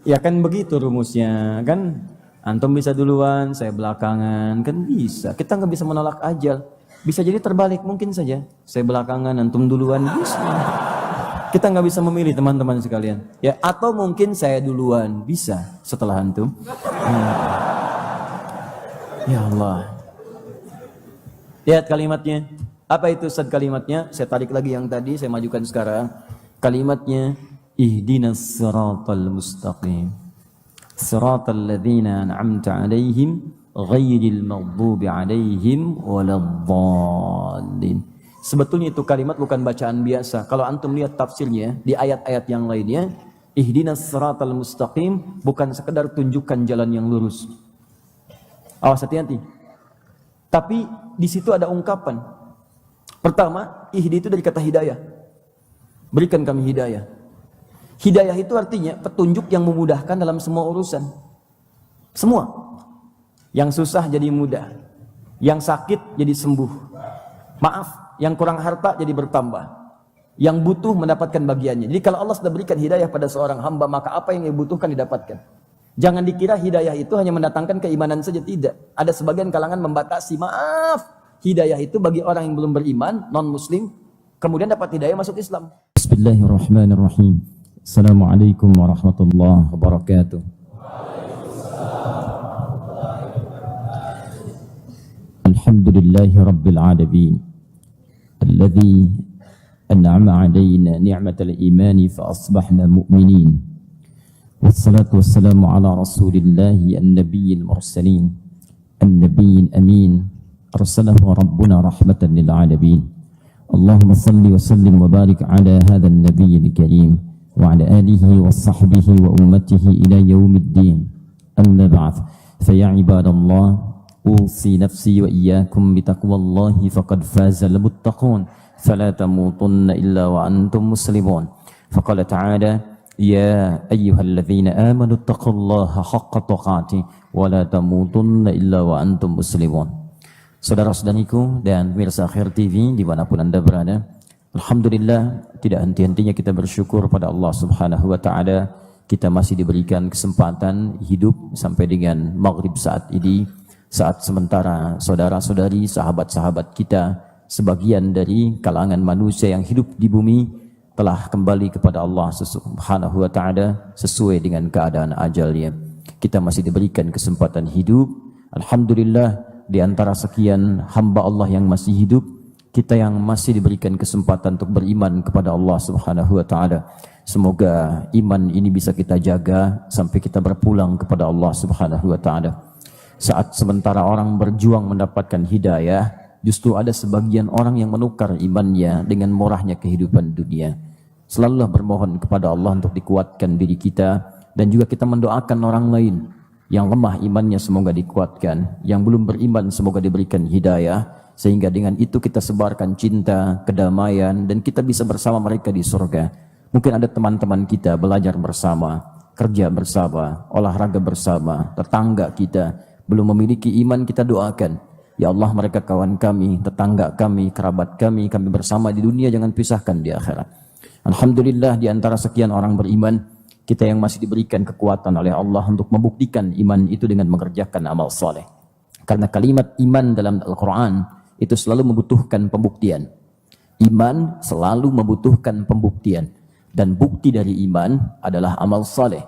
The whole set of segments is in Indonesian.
Ya kan begitu rumusnya kan. Antum bisa duluan, saya belakangan, kan bisa. Kita nggak bisa menolak ajal. Bisa jadi terbalik mungkin saja. Saya belakangan, antum duluan, bisa. Kita nggak bisa memilih teman-teman sekalian. Ya, atau mungkin saya duluan, bisa setelah antum. Ya Allah. Lihat kalimatnya. Apa itu Ustaz kalimatnya? Saya tarik lagi yang tadi, saya majukan sekarang. Kalimatnya, ihdinas siratal mustaqim. Siratal ladzina an'amta 'alaihim ghairil maghdubi 'alaihim waladdallin. Sebetulnya itu kalimat bukan bacaan biasa. Kalau antum lihat tafsirnya di ayat-ayat yang lainnya, ihdinas siratal mustaqim bukan sekedar tunjukkan jalan yang lurus. Awas hati-hati. Tapi di situ ada ungkapan. Pertama, ihdi itu dari kata hidayah. Berikan kami hidayah. Hidayah itu artinya petunjuk yang memudahkan dalam semua urusan. Semua. Yang susah jadi mudah. Yang sakit jadi sembuh. Maaf, yang kurang harta jadi bertambah. Yang butuh mendapatkan bagiannya. Jadi kalau Allah sudah berikan hidayah pada seorang hamba, maka apa yang dibutuhkan didapatkan. Jangan dikira hidayah itu hanya mendatangkan keimanan saja, tidak. Ada sebagian kalangan membatasi, maaf, hidayah itu bagi orang yang belum beriman, non-muslim, kemudian dapat hidayah masuk Islam. Bismillahirrahmanirrahim. Assalamualaikum warahmatullahi wabarakatuh. Alhamdulillahi rabbil alamin. Alladhi an'ama alaina ni'matal imani fa asbahna mu'minin. Wassalatu wassalamu ala rasulillahi an-nabiyil mursalin. An-nabiyil amin. Arsalahu rabbuna rahmatan lil alamin. Allahumma salli wa sallim wa barik ala hadha an-nabiyil karim. وعلى آله وصحبه وأمته إلى يوم الدين أما بعد فيا عباد الله أوصي نفسي وإياكم بتقوى الله فقد فاز المتقون فلا تموتن إلا وأنتم مسلمون فقال تعالى يا أيها الذين آمنوا اتقوا الله حق تقاته ولا تموتن إلا وأنتم مسلمون. Saudara-saudariku dan pemirsa Akhir TV dimanapun Anda berada, alhamdulillah, tidak henti-hentinya kita bersyukur pada Allah Subhanahu wa Ta'ala. Kita masih diberikan kesempatan hidup sampai dengan maghrib saat ini, saat sementara saudara-saudari, sahabat-sahabat kita, sebagian dari kalangan manusia yang hidup di bumi telah kembali kepada Allah Subhanahu wa Ta'ala sesuai dengan keadaan ajalnya. Kita masih diberikan kesempatan hidup. Alhamdulillah, di antara sekian hamba Allah yang masih hidup, kita yang masih diberikan kesempatan untuk beriman kepada Allah Subhanahu wa Ta'ala. Semoga iman ini bisa kita jaga sampai kita berpulang kepada Allah Subhanahu wa Ta'ala. Saat sementara orang berjuang mendapatkan hidayah, justru ada sebagian orang yang menukar imannya dengan murahnya kehidupan dunia. Selalulah bermohon kepada Allah untuk dikuatkan diri kita, dan juga kita mendoakan orang lain yang lemah imannya semoga dikuatkan, yang belum beriman semoga diberikan hidayah, sehingga dengan itu kita sebarkan cinta, kedamaian, dan kita bisa bersama mereka di surga. Mungkin ada teman-teman kita belajar bersama, kerja bersama, olahraga bersama, tetangga kita belum memiliki iman, kita doakan, ya Allah, mereka kawan kami, tetangga kami, kerabat kami bersama di dunia, jangan pisahkan di akhirat. Alhamdulillah, di antara sekian orang beriman, kita yang masih diberikan kekuatan oleh Allah untuk membuktikan iman itu dengan mengerjakan amal saleh. Karena kalimat iman dalam Al-Quran itu selalu membutuhkan pembuktian. Iman selalu membutuhkan pembuktian. Dan bukti dari iman adalah amal saleh.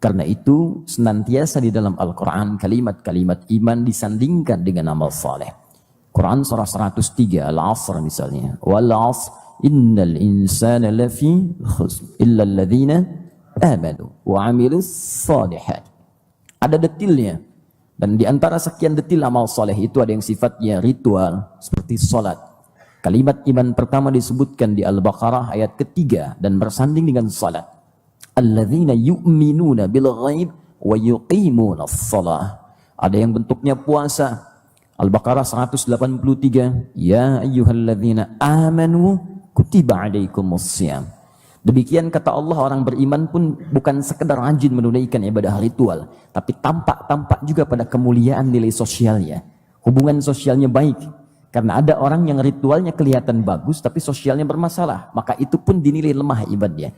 Karena itu senantiasa di dalam Al-Quran kalimat-kalimat iman disandingkan dengan amal saleh. Quran surah 103 Al-Asr misalnya. Wal 'asr innal insana lafi khusr illa alladhina amanu wa 'amilus shalihat. Ada detilnya. Dan di antara sekian detil amal soleh itu ada yang sifatnya ritual seperti salat. Kalimat iman pertama disebutkan di Al-Baqarah ayat ketiga dan bersanding dengan salat. Alladzina yu'minuna bil ghaib wa yuqimunas shalah. Ada yang bentuknya puasa. Al-Baqarah 183, ya ayyuhalladzina amanu kutiba alaikumus shiyam. Demikian kata Allah, orang beriman pun bukan sekedar rajin menunaikan ibadah ritual, tapi tampak juga pada kemuliaan nilai sosialnya. Hubungan sosialnya baik. Karena ada orang yang ritualnya kelihatan bagus, tapi sosialnya bermasalah. Maka itu pun dinilai lemah imannya.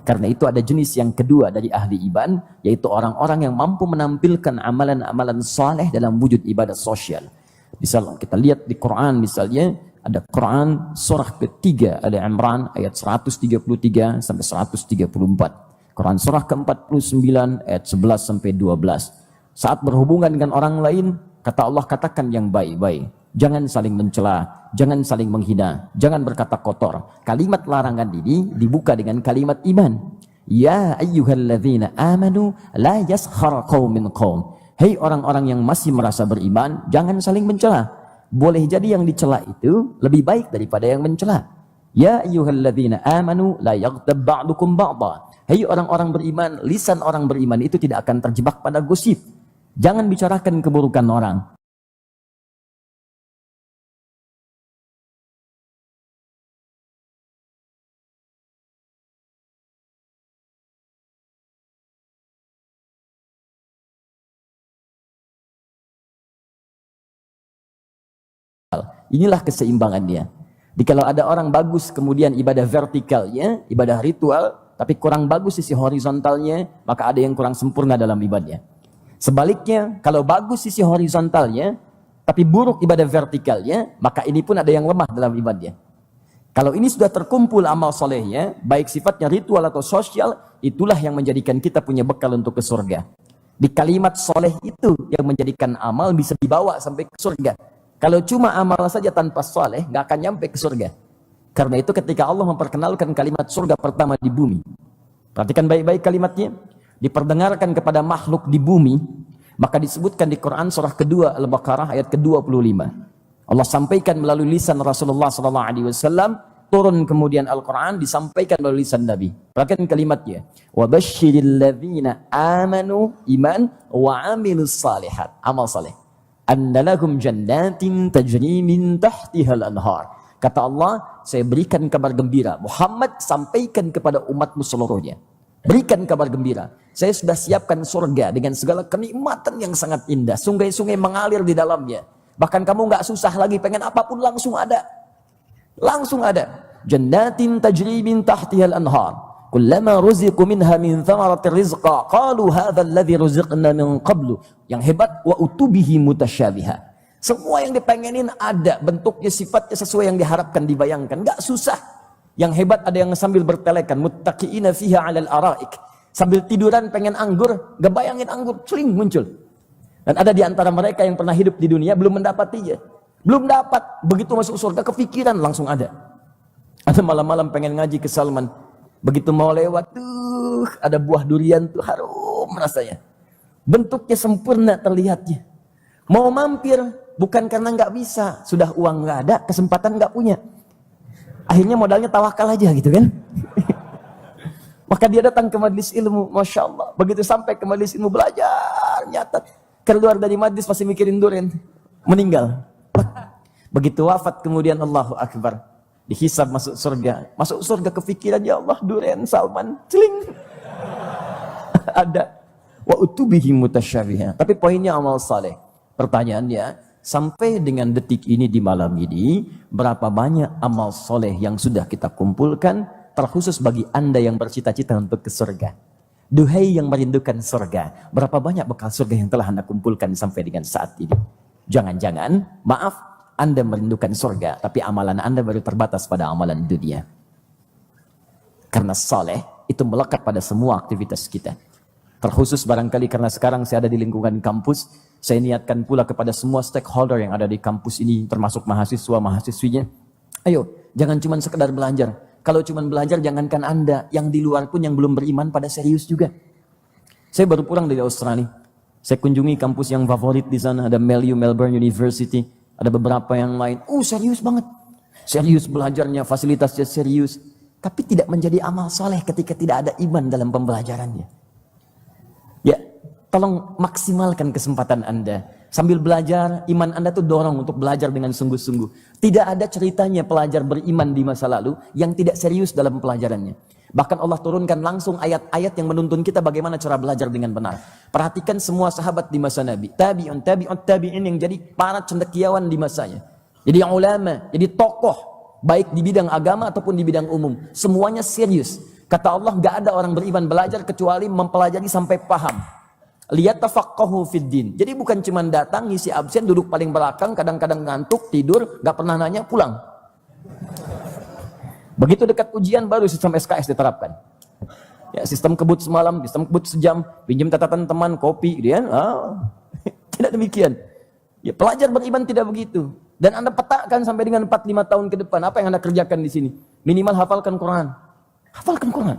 Karena itu ada jenis yang kedua dari ahli iman, yaitu orang-orang yang mampu menampilkan amalan-amalan saleh dalam wujud ibadah sosial. Misal kita lihat di Quran misalnya, ada Quran surah ketiga Ali Imran ayat 133 sampai 134. Quran surah ke-49 ayat 11 sampai 12. Saat berhubungan dengan orang lain, kata Allah katakan yang baik-baik. Jangan saling mencela, jangan saling menghina, jangan berkata kotor. Kalimat larangan ini dibuka dengan kalimat iman. Ya ayyuhalladzina amanu la yaskhar qaumin qaum. Hei orang-orang yang masih merasa beriman, jangan saling mencela. Boleh jadi yang dicela itu lebih baik daripada yang mencela. Ya ayyuhalladzina amanu la yaghtab ba'dukum ba'dha. Hei orang-orang beriman, lisan orang beriman itu tidak akan terjebak pada gosip. Jangan bicarakan keburukan orang. Inilah keseimbangannya. Jadi kalau ada orang bagus kemudian ibadah vertikalnya, ibadah ritual, tapi kurang bagus sisi horizontalnya, maka ada yang kurang sempurna dalam ibadahnya. Sebaliknya, kalau bagus sisi horizontalnya, tapi buruk ibadah vertikalnya, maka ini pun ada yang lemah dalam ibadahnya. Kalau ini sudah terkumpul amal solehnya, baik sifatnya ritual atau sosial, itulah yang menjadikan kita punya bekal untuk ke surga. Di kalimat soleh itu yang menjadikan amal bisa dibawa sampai ke surga. Kalau cuma amal saja tanpa soleh, nggak akan nyampe ke surga. Karena itu ketika Allah memperkenalkan kalimat surga pertama di bumi, perhatikan baik-baik kalimatnya, diperdengarkan kepada makhluk di bumi, maka disebutkan di Quran surah kedua Al-Baqarah ayat ke-25. Allah sampaikan melalui lisan Rasulullah SAW, turun kemudian Al-Quran disampaikan melalui lisan Nabi. Perhatikan kalimatnya. Wa basyiril ladzina amanu iman wa amilus salihat. Amal saleh. Annalahum jannatin tajri min tahtihal anhar. Kata Allah, saya berikan kabar gembira. Muhammad sampaikan kepada umatmu seluruhnya. Berikan kabar gembira. Saya sudah siapkan surga dengan segala kenikmatan yang sangat indah. Sungai-sungai mengalir di dalamnya. Bahkan kamu nggak susah lagi, pengen apapun langsung ada. Langsung ada. Jannatin tajri min tahtihal anhar. Kullama ruziqu minha min thamaratir rizqa qalu hadzal ladzi ruziqna min qablu. Yang hebat wa utubihi mutasyabiha. Semua yang dipengenin ada, bentuknya sifatnya sesuai yang diharapkan, dibayangkan, enggak susah. Yang hebat ada yang sambil bertelekan, muttaqiina fiha 'alal araik. Sambil tiduran pengen anggur, enggak bayangin anggur, celing muncul. Dan ada di antara mereka yang pernah hidup di dunia belum mendapatinya. Belum dapat, begitu masuk surga kepikiran langsung ada. Ada malam-malam pengen ngaji ke Salman. Begitu mau lewat, tuh ada buah durian tuh harum rasanya. Bentuknya sempurna terlihatnya. Mau mampir, bukan karena nggak bisa, sudah uang nggak ada, kesempatan nggak punya. Akhirnya modalnya tawakal aja gitu kan. Maka dia datang ke majelis ilmu, Masya Allah. Begitu sampai ke majelis ilmu belajar, nyatat. Keluar dari majelis masih mikirin durian, meninggal. Begitu wafat kemudian Allahu Akbar. Dihisab masuk surga. Masuk surga kepikiran, ya Allah durian Salman. Celing. Ada. Wa utubihi mutasyabiha. Tapi poinnya amal saleh. Pertanyaannya, sampai dengan detik ini di malam ini, berapa banyak amal soleh yang sudah kita kumpulkan, terkhusus bagi Anda yang bercita-cita untuk ke surga. Duhai yang merindukan surga, berapa banyak bekal surga yang telah Anda kumpulkan sampai dengan saat ini? Jangan-jangan, maaf, Anda merindukan surga, tapi amalan Anda baru terbatas pada amalan dunia. Karena saleh itu melekat pada semua aktivitas kita. Terkhusus barangkali karena sekarang saya ada di lingkungan kampus, saya niatkan pula kepada semua stakeholder yang ada di kampus ini, termasuk mahasiswa-mahasiswinya. Ayo, jangan cuma sekedar belajar. Kalau cuma belajar, jangankan Anda, yang di luar pun yang belum beriman pada serius juga. Saya baru pulang dari Australia. Saya kunjungi kampus yang favorit di sana, ada Melbourne University, ada beberapa yang lain. Serius banget. Serius belajarnya, fasilitasnya serius. Tapi tidak menjadi amal soleh ketika tidak ada iman dalam pembelajarannya. Ya, tolong maksimalkan kesempatan Anda. Sambil belajar, iman Anda tuh dorong untuk belajar dengan sungguh-sungguh. Tidak ada ceritanya pelajar beriman di masa lalu yang tidak serius dalam pelajarannya. Bahkan Allah turunkan langsung ayat-ayat yang menuntun kita bagaimana cara belajar dengan benar. Perhatikan semua sahabat di masa Nabi. Tabi'in yang jadi para cendekiawan di masanya. Jadi ulama, jadi tokoh. Baik di bidang agama ataupun di bidang umum. Semuanya serius. Kata Allah, nggak ada orang beriman belajar kecuali mempelajari sampai paham. Liyatafaqahu fid din. Jadi bukan cuma datang, ngisi absen, duduk paling belakang, kadang-kadang ngantuk, tidur, nggak pernah nanya, pulang. Begitu dekat ujian baru sistem SKS diterapkan. Ya, sistem kebut semalam, sistem kebut sejam, pinjam catatan teman, kopi, dia tidak demikian. Ya, pelajar beriman tidak begitu. Dan Anda petakan sampai dengan 4-5 tahun ke depan, apa yang Anda kerjakan di sini? Minimal hafalkan Quran. Hafalkan Quran.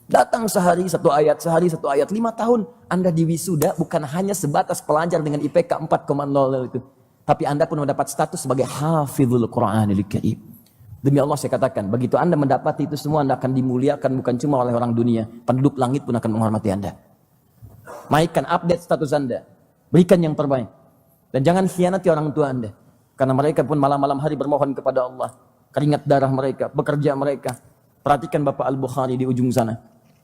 Datang sehari 1 ayat, 5 tahun. Anda diwisuda bukan hanya sebatas pelajar dengan IPK 4,0 itu. Tapi Anda pun mendapat status sebagai hafizul Qur'anil Karim. Demi Allah saya katakan, begitu Anda mendapati itu semua, Anda akan dimuliakan bukan cuma oleh orang dunia. Penduduk langit pun akan menghormati Anda. Naikkan, update status Anda. Berikan yang terbaik. Dan jangan khianati orang tua Anda. Karena mereka pun malam-malam hari bermohon kepada Allah. Keringat darah mereka, bekerja mereka. Perhatikan Bapak Al-Bukhari di ujung sana.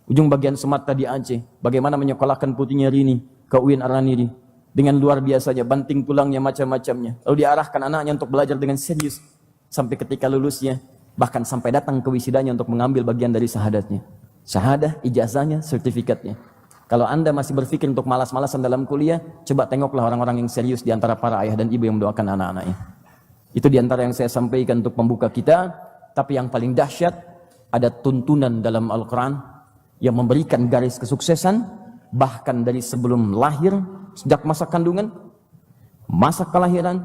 Ujung bagian Sumatera di Aceh. Bagaimana menyekolahkan putrinya Rini ke UIN Ar-Raniri. Dengan luar biasanya, banting tulangnya, macam-macamnya. Lalu diarahkan anaknya untuk belajar dengan serius. Sampai ketika lulusnya. Bahkan sampai datang ke wisidanya untuk mengambil bagian dari syahadatnya. Syahadah, ijazahnya, sertifikatnya. Kalau Anda masih berpikir untuk malas-malasan dalam kuliah, coba tengoklah orang-orang yang serius di antara para ayah dan ibu yang mendoakan anak-anaknya. Itu di antara yang saya sampaikan untuk pembuka kita. Tapi yang paling dahsyat, ada tuntunan dalam Al-Quran yang memberikan garis kesuksesan bahkan dari sebelum lahir, sejak masa kandungan, masa kelahiran,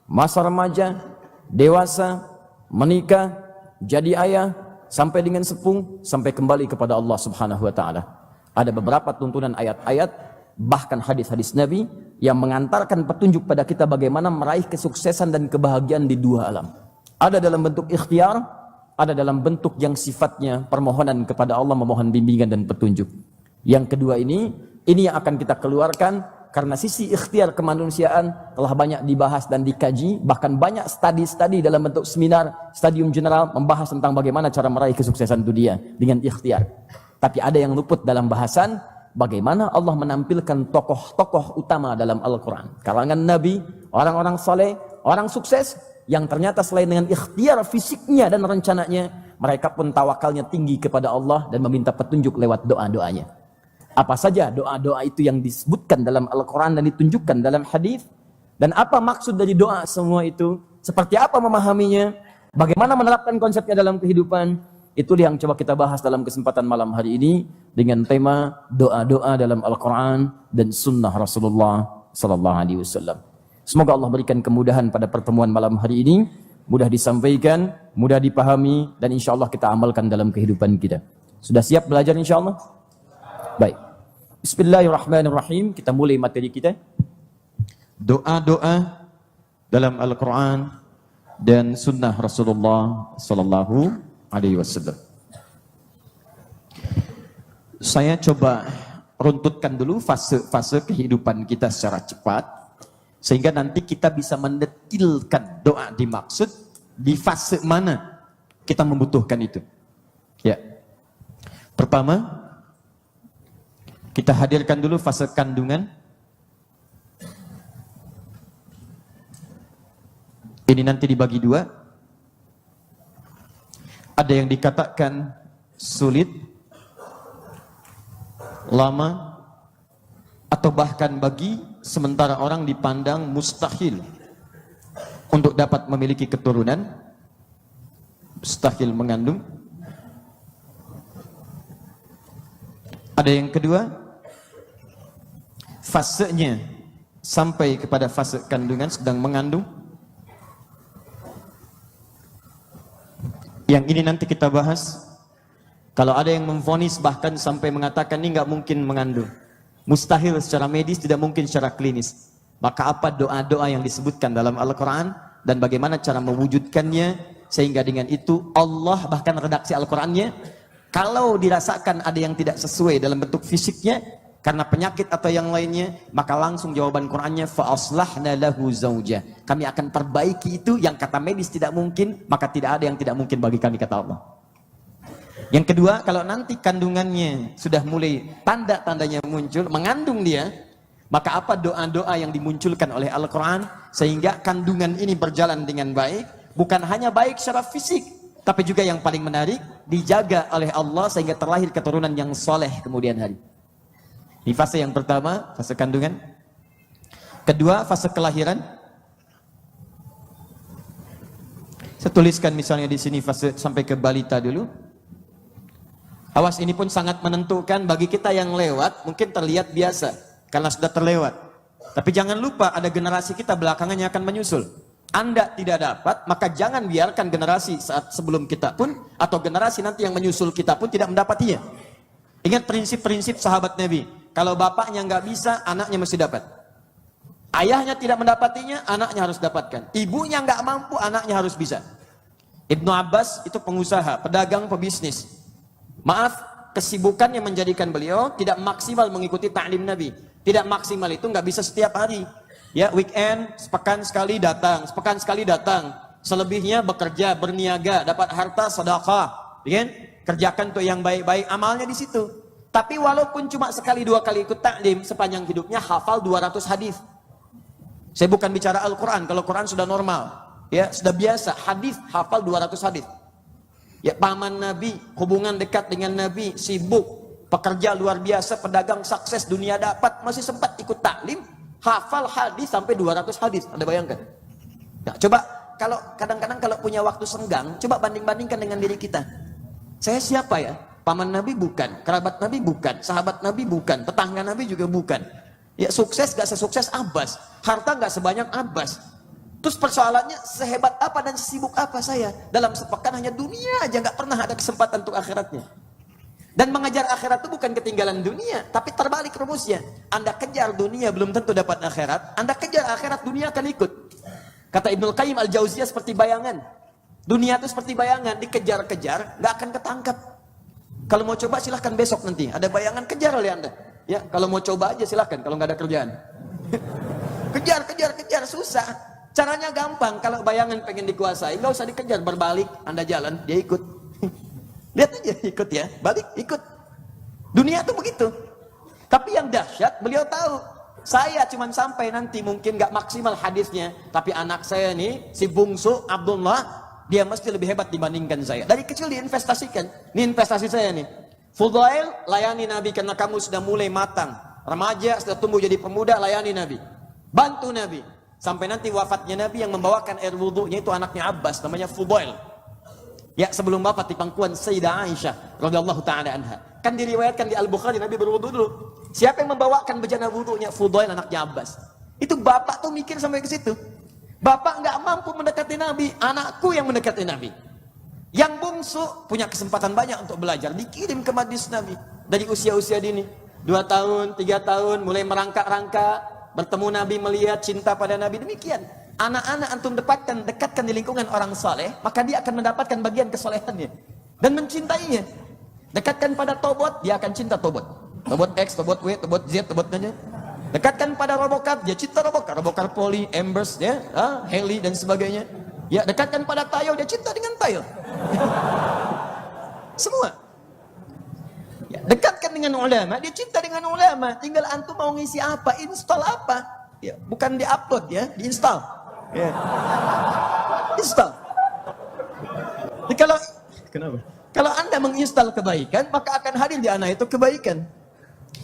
masa remaja, dewasa, menikah, jadi ayah, sampai dengan sepuh, sampai kembali kepada Allah Subhanahu wa Ta'ala. Ada beberapa tuntunan ayat-ayat, bahkan hadis-hadis Nabi yang mengantarkan petunjuk pada kita bagaimana meraih kesuksesan dan kebahagiaan di 2 alam. Ada dalam bentuk ikhtiar, ada dalam bentuk yang sifatnya permohonan kepada Allah, memohon bimbingan dan petunjuk. Yang kedua ini yang akan kita keluarkan karena sisi ikhtiar kemanusiaan telah banyak dibahas dan dikaji, bahkan banyak studi-studi dalam bentuk seminar, stadium general membahas tentang bagaimana cara meraih kesuksesan dunia dengan ikhtiar. Tapi ada yang luput dalam bahasan bagaimana Allah menampilkan tokoh-tokoh utama dalam Al-Quran. Kalangan Nabi, orang-orang saleh, orang sukses, yang ternyata selain dengan ikhtiar fisiknya dan rencananya, mereka pun tawakalnya tinggi kepada Allah dan meminta petunjuk lewat doa-doanya. Apa saja doa-doa itu yang disebutkan dalam Al-Quran dan ditunjukkan dalam hadis, dan apa maksud dari doa semua itu, seperti apa memahaminya, bagaimana menerapkan konsepnya dalam kehidupan, itu yang coba kita bahas dalam kesempatan malam hari ini dengan tema doa-doa dalam Al-Quran dan sunnah Rasulullah sallallahu alaihi wasallam. Semoga Allah berikan kemudahan pada pertemuan malam hari ini, mudah disampaikan, mudah dipahami, dan insya Allah kita amalkan dalam kehidupan kita. Sudah siap belajar insya Allah? Baik. Bismillahirrahmanirrahim. Kita mulai materi kita. Doa-doa dalam Al-Quran dan sunnah Rasulullah sallallahu alaihi wasallam. Saya coba runtutkan dulu fase-fase kehidupan kita secara cepat, sehingga nanti kita bisa mendetilkan doa dimaksud di fase mana kita membutuhkan itu. Ya. Pertama, kita hadirkan dulu fase kandungan. Ini nanti dibagi 2. Ada yang dikatakan sulit, lama, atau bahkan bagi sementara orang dipandang mustahil untuk dapat memiliki keturunan, mustahil mengandung. Ada yang kedua, fasenya sampai kepada fase kandungan sedang mengandung. Yang ini nanti kita bahas. Kalau ada yang memvonis bahkan sampai mengatakan ini nggak mungkin mengandung, mustahil secara medis, tidak mungkin secara klinis. Maka apa doa-doa yang disebutkan dalam Al-Quran dan bagaimana cara mewujudkannya, sehingga dengan itu Allah bahkan redaksi Al-Qurannya, kalau dirasakan ada yang tidak sesuai dalam bentuk fisiknya karena penyakit atau yang lainnya, maka langsung jawaban Qurannya fa-aslahna lahu zawja. Kami akan perbaiki itu yang kata medis tidak mungkin, maka tidak ada yang tidak mungkin bagi kami, kata Allah. Yang kedua, kalau nanti kandungannya sudah mulai tanda-tandanya muncul, mengandung dia, maka apa doa-doa yang dimunculkan oleh Al-Quran sehingga kandungan ini berjalan dengan baik, bukan hanya baik secara fisik, Tapi juga yang paling menarik, dijaga oleh Allah sehingga terlahir keturunan yang soleh kemudian hari. Di fase yang pertama, fase kandungan. Kedua, fase kelahiran. Saya tuliskan misalnya di sini fase sampai ke balita dulu. Awas, ini pun sangat menentukan bagi kita yang lewat, mungkin terlihat biasa karena sudah terlewat. Tapi jangan lupa ada generasi kita belakangannya akan menyusul. Anda tidak dapat, maka jangan biarkan generasi saat sebelum kita pun atau generasi nanti yang menyusul kita pun tidak mendapatinya. Ingat prinsip-prinsip sahabat Nabi. Kalau bapaknya nggak bisa, anaknya mesti dapat. Ayahnya tidak mendapatinya, anaknya harus dapatkan. Ibunya nggak mampu, anaknya harus bisa. Ibnu Abbas itu pengusaha, pedagang, pebisnis. Maaf, kesibukannya menjadikan beliau tidak maksimal mengikuti ta'lim Nabi. Tidak maksimal itu nggak bisa setiap hari. Ya, weekend, sepekan sekali datang, sepekan sekali datang. Selebihnya bekerja, berniaga, dapat harta, sedekah. Ya, kerjakan tuh yang baik-baik, amalnya di situ. Tapi walaupun cuma sekali dua kali ikut taklim, sepanjang hidupnya hafal 200 hadis. Saya bukan bicara Al-Quran, kalau Quran sudah normal. Ya, sudah biasa, hadis hafal 200 hadis. Ya, paman Nabi, hubungan dekat dengan Nabi, sibuk, pekerja luar biasa, pedagang sukses, dunia dapat, masih sempat ikut taklim, hafal hadis sampai 200 hadis. Anda bayangkan? Nah, coba kalau kadang-kadang kalau punya waktu senggang, coba banding-bandingkan dengan diri kita. Saya siapa ya? Paman Nabi bukan, kerabat Nabi bukan, sahabat Nabi bukan, tetangga Nabi juga bukan. Ya, sukses gak sesukses Abbas, harta gak sebanyak Abbas. Terus persoalannya sehebat apa dan sibuk apa saya? Dalam sepekan hanya dunia aja, gak pernah ada kesempatan untuk akhiratnya. Dan mengejar akhirat itu bukan ketinggalan dunia, tapi terbalik rumusnya. Anda kejar dunia belum tentu dapat akhirat, Anda kejar akhirat dunia akan ikut. Kata Ibnul Qayyim Al-Jauziyah seperti bayangan. Dunia itu seperti bayangan, dikejar-kejar, gak akan ketangkap. Kalau mau coba silahkan besok nanti, ada bayangan kejar oleh Anda. Ya, kalau mau coba aja silahkan, kalau nggak ada kerjaan. Kejar, susah. Caranya gampang, kalau bayangan pengen dikuasai, nggak usah dikejar, berbalik, Anda jalan, dia ikut. Lihat aja, ikut ya, balik, ikut. Dunia tuh begitu. Tapi yang dahsyat, beliau tahu, saya cuman sampai nanti mungkin nggak maksimal hadisnya, tapi anak saya nih, si bungsu Abdullah, dia mesti lebih hebat dibandingkan saya. Dari kecil diinvestasikan. Ini investasi saya nih. Fudail, layani Nabi karena kamu sudah mulai matang. Remaja, sudah tumbuh jadi pemuda, layani Nabi. Bantu Nabi. Sampai nanti wafatnya Nabi yang membawakan air wudhunya itu anaknya Abbas, namanya Fudail. Ya, sebelum wafat di pangkuan Sayyidah Aisyah radhiyallahu taala anha. Kan diriwayatkan di Al-Bukhari Nabi berwudhu dulu. Siapa yang membawakan bejana wudhunya? Fudail, anaknya Abbas. Itu bapak tuh mikir sampai ke situ. Bapak nggak mampu mendekati Nabi, anakku yang mendekati Nabi. Yang bungsu punya kesempatan banyak untuk belajar, dikirim ke majlis Nabi dari usia-usia dini, 2 tahun, 3 tahun, mulai merangkak-rangkak, bertemu Nabi, melihat cinta pada Nabi. Demikian. Anak-anak antum dekatkan di lingkungan orang saleh, maka dia akan mendapatkan bagian kesolehannya dan mencintainya. Dekatkan pada Tobot, dia akan cinta Tobot. Tobot X, Tobot W, Tobot Z, Tobot nanya. Dekatkan pada Robocop, dia cinta Robocop, Robocop Poli, Embers, ya, Heli dan sebagainya. Ya, dekatkan pada Tayo, dia cinta dengan Tayo. Semua. Ya, dekatkan dengan ulama, dia cinta dengan ulama. Tinggal antum mau ngisi apa, install apa. Ya, bukan di-upload ya, di-install. Ya. Install. Jadi kalau Anda menginstal kebaikan, maka akan hadir di anak itu kebaikan.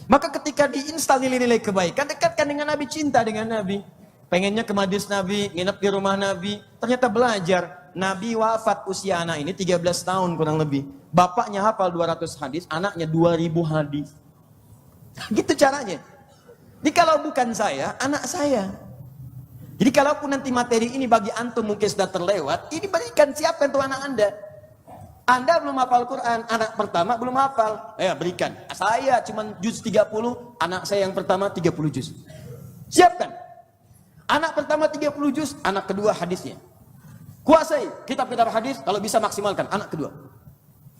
Maka ketika diinstal nilai-nilai kebaikan, dekatkan dengan Nabi, cinta dengan Nabi. Pengennya ke majlis Nabi, nginep di rumah Nabi. Ternyata belajar. Nabi wafat usia anak ini 13 tahun kurang lebih. Bapaknya hafal 200 hadis, anaknya 2000 hadis. Gitu caranya. Jadi kalau bukan saya, anak saya. Jadi kalaupun nanti materi ini bagi antum mungkin sudah terlewat, ini berikan siapa untuk anak Anda. Anda belum hafal Quran, anak pertama belum hafal. Berikan. Saya cuma juz 30, anak saya yang pertama 30 juz. Siapkan. Anak pertama 30 juz, anak kedua hadisnya. Kuasai kitab-kitab hadis, kalau bisa maksimalkan anak kedua.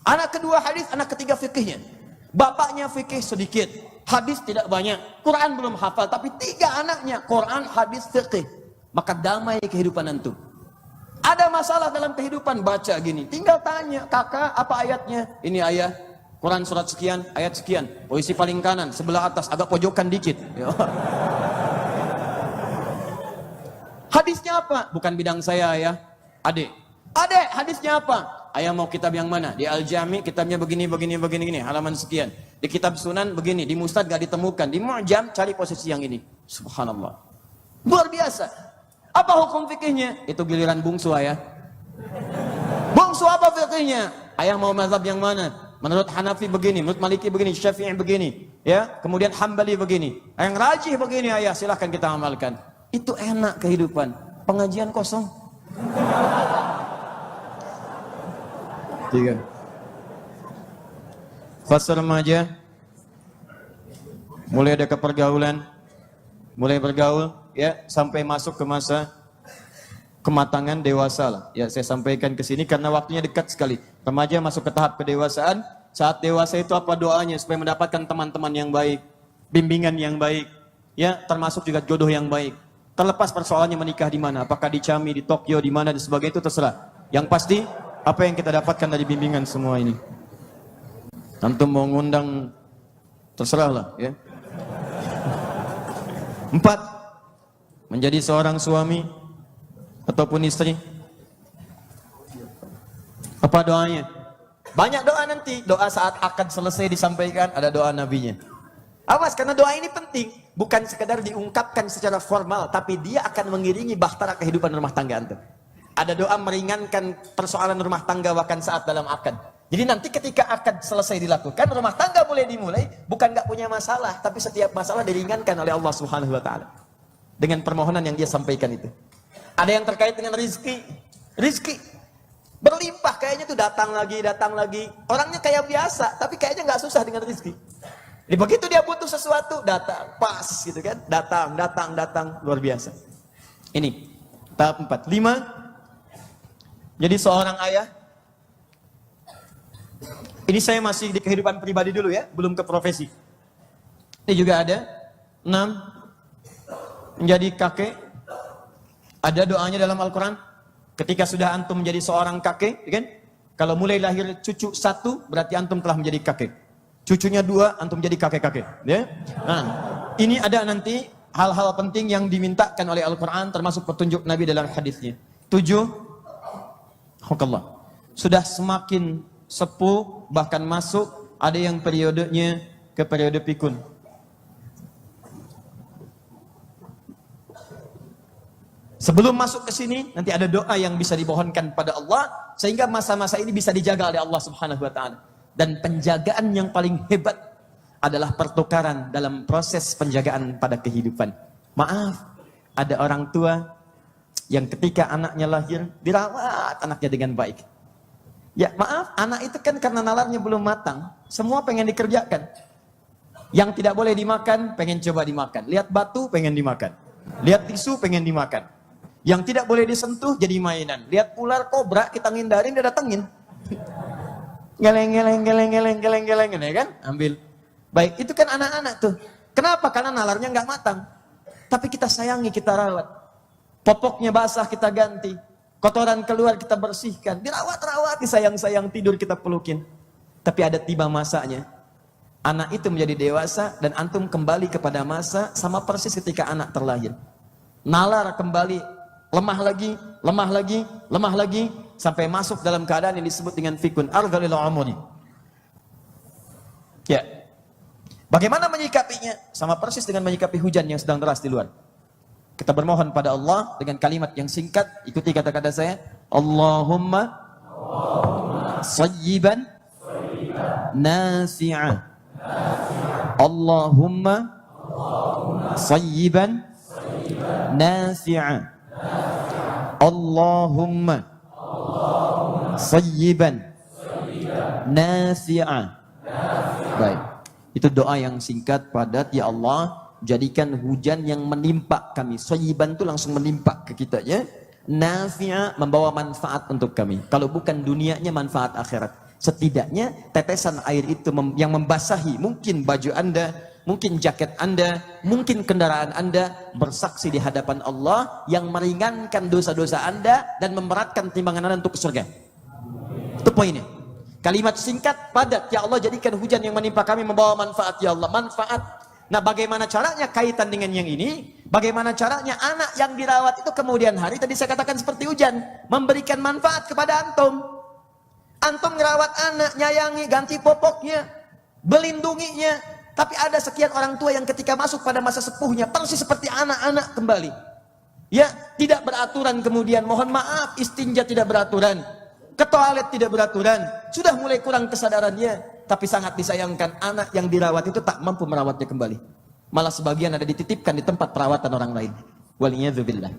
Anak kedua hadis, anak ketiga fikihnya. Bapaknya fikih sedikit, hadis tidak banyak. Quran belum hafal, tapi 3 anaknya Quran, hadis, fikih. Maka damai kehidupan antum. Ada masalah dalam kehidupan, baca gini, tinggal tanya, kakak apa ayatnya? Ini ayat Quran surat sekian, ayat sekian, posisi paling kanan, sebelah atas, agak pojokan dikit. Hadisnya apa? Bukan bidang saya ya, adek. Adek, hadisnya apa? Ayah mau kitab yang mana? Di Al-Jami kitabnya begini, halaman sekian. Di kitab Sunan begini, di Mustad gak ditemukan. Di Mu'jam cari posisi yang ini. Subhanallah. Luar biasa. Apa hukum fikihnya? Itu giliran bungsu ayah. Bungsu apa fikihnya? Ayah mau mazhab yang mana? Menurut Hanafi begini, menurut Maliki begini, Syafi'i begini. Ya, kemudian Hambali begini. Yang rajih begini ayah, silahkan kita amalkan. Itu enak kehidupan. Pengajian kosong. 3. Fase remaja, mulai ada kepergaulan, mulai bergaul, ya, sampai masuk ke masa kematangan dewasa lah. Ya, saya sampaikan ke sini karena waktunya dekat sekali. Remaja masuk ke tahap kedewasaan. Saat dewasa itu apa doanya supaya mendapatkan teman-teman yang baik, bimbingan yang baik, ya, termasuk juga jodoh yang baik. Terlepas persoalannya menikah di mana, apakah di Cami, di Tokyo, di mana dan sebagainya, itu terserah. Yang pasti apa yang kita dapatkan dari bimbingan semua ini. Antum mau ngundang, terserah lah, ya. 4. Menjadi seorang suami ataupun istri. Apa doanya? Banyak doa nanti. Doa saat akad selesai disampaikan, ada doa nabinya. Awas, karena doa ini penting. Bukan sekedar diungkapkan secara formal, tapi dia akan mengiringi bahtera kehidupan rumah tangga antum. Ada doa meringankan persoalan rumah tangga bahkan saat dalam akad. Jadi nanti ketika akad selesai dilakukan, rumah tangga boleh dimulai, bukan gak punya masalah, tapi setiap masalah diringankan oleh Allah Subhanahu wa taala dengan permohonan yang dia sampaikan itu. Ada yang terkait dengan rizki. Rizki berlimpah, kayaknya tuh datang lagi. Orangnya kayak biasa, tapi kayaknya nggak susah dengan rizki. Jadi begitu dia butuh sesuatu, datang, pas gitu kan, datang, luar biasa. Ini tahap 4. 5. Jadi seorang ayah. Ini saya masih di kehidupan pribadi dulu ya, belum ke profesi. Ini juga ada. 6. Menjadi kakek. Ada doanya dalam Al-Quran. Ketika sudah antum menjadi seorang kakek, kan? Kalau mulai lahir cucu 1, berarti antum telah menjadi kakek. Cucunya 2, antum jadi kakek-kakek. Ya? Nah, ini ada nanti hal-hal penting yang dimintakan oleh Al-Quran, termasuk petunjuk Nabi dalam hadisnya. 7. Allah. Sudah semakin sepuh, bahkan masuk, ada yang periodenya ke periode pikun. Sebelum masuk ke sini, nanti ada doa yang bisa dipohonkan pada Allah, sehingga masa-masa ini bisa dijaga oleh Allah Subhanahu wa taala. Dan penjagaan yang paling hebat adalah pertukaran dalam proses penjagaan pada kehidupan. Maaf, ada orang tua yang ketika anaknya lahir, dirawat anaknya dengan baik. Ya maaf, anak itu kan karena nalarnya belum matang, semua pengen dikerjakan. Yang tidak boleh dimakan, pengen coba dimakan. Lihat batu, pengen dimakan. Lihat tisu, pengen dimakan. Yang tidak boleh disentuh, jadi mainan. Lihat ular, kobra, kita ngindarin, dia datengin. Geleng, ya kan? Ambil. Baik, itu kan anak-anak tuh. Kenapa? Karena nalarnya nggak matang. Tapi kita sayangi, kita rawat. Popoknya basah kita ganti, kotoran keluar kita bersihkan, dirawat-rawat, disayang-sayang, tidur kita pelukin. Tapi ada tiba masanya, anak itu menjadi dewasa dan antum kembali kepada masa sama persis ketika anak terlahir. Nalar kembali, lemah lagi, sampai masuk dalam keadaan yang disebut dengan fikun, arghalil umuri. Ya, bagaimana menyikapinya? Sama persis dengan menyikapi hujan yang sedang deras di luar. Kita bermohon pada Allah dengan kalimat yang singkat. Ikuti kata-kata saya. Allahumma sayyiban nafi'ah. Allahumma sayyiban nafi'ah. Allahumma sayyiban nafi'ah. Baik. Itu doa yang singkat, padat. Ya Allah, jadikan hujan yang menimpa kami. Sayyiban itu langsung menimpa ke kita ya. Nafi'a, membawa manfaat untuk kami. Kalau bukan dunianya, manfaat akhirat. Setidaknya tetesan air itu yang membasahi mungkin baju Anda, mungkin jaket Anda, mungkin kendaraan Anda, bersaksi di hadapan Allah yang meringankan dosa-dosa Anda dan memberatkan timbangan Anda untuk ke surga. Itu poinnya. Kalimat singkat, padat. Ya Allah, jadikan hujan yang menimpa kami membawa manfaat. Ya Allah, manfaat. Nah, bagaimana caranya kaitan dengan yang ini? Bagaimana caranya anak yang dirawat itu kemudian hari, tadi saya katakan seperti hujan, memberikan manfaat kepada antum. Antum ngerawat anak, nyayangi, ganti popoknya, melindunginya. Tapi ada sekian orang tua yang ketika masuk pada masa sepuhnya persis seperti anak-anak kembali. Ya, tidak beraturan kemudian. Mohon maaf, istinja tidak beraturan. Ke toilet tidak beraturan. Sudah mulai kurang kesadarannya. Tapi sangat disayangkan anak yang dirawat itu tak mampu merawatnya kembali. Malah sebagian ada dititipkan di tempat perawatan orang lain. Waliyadzubillah.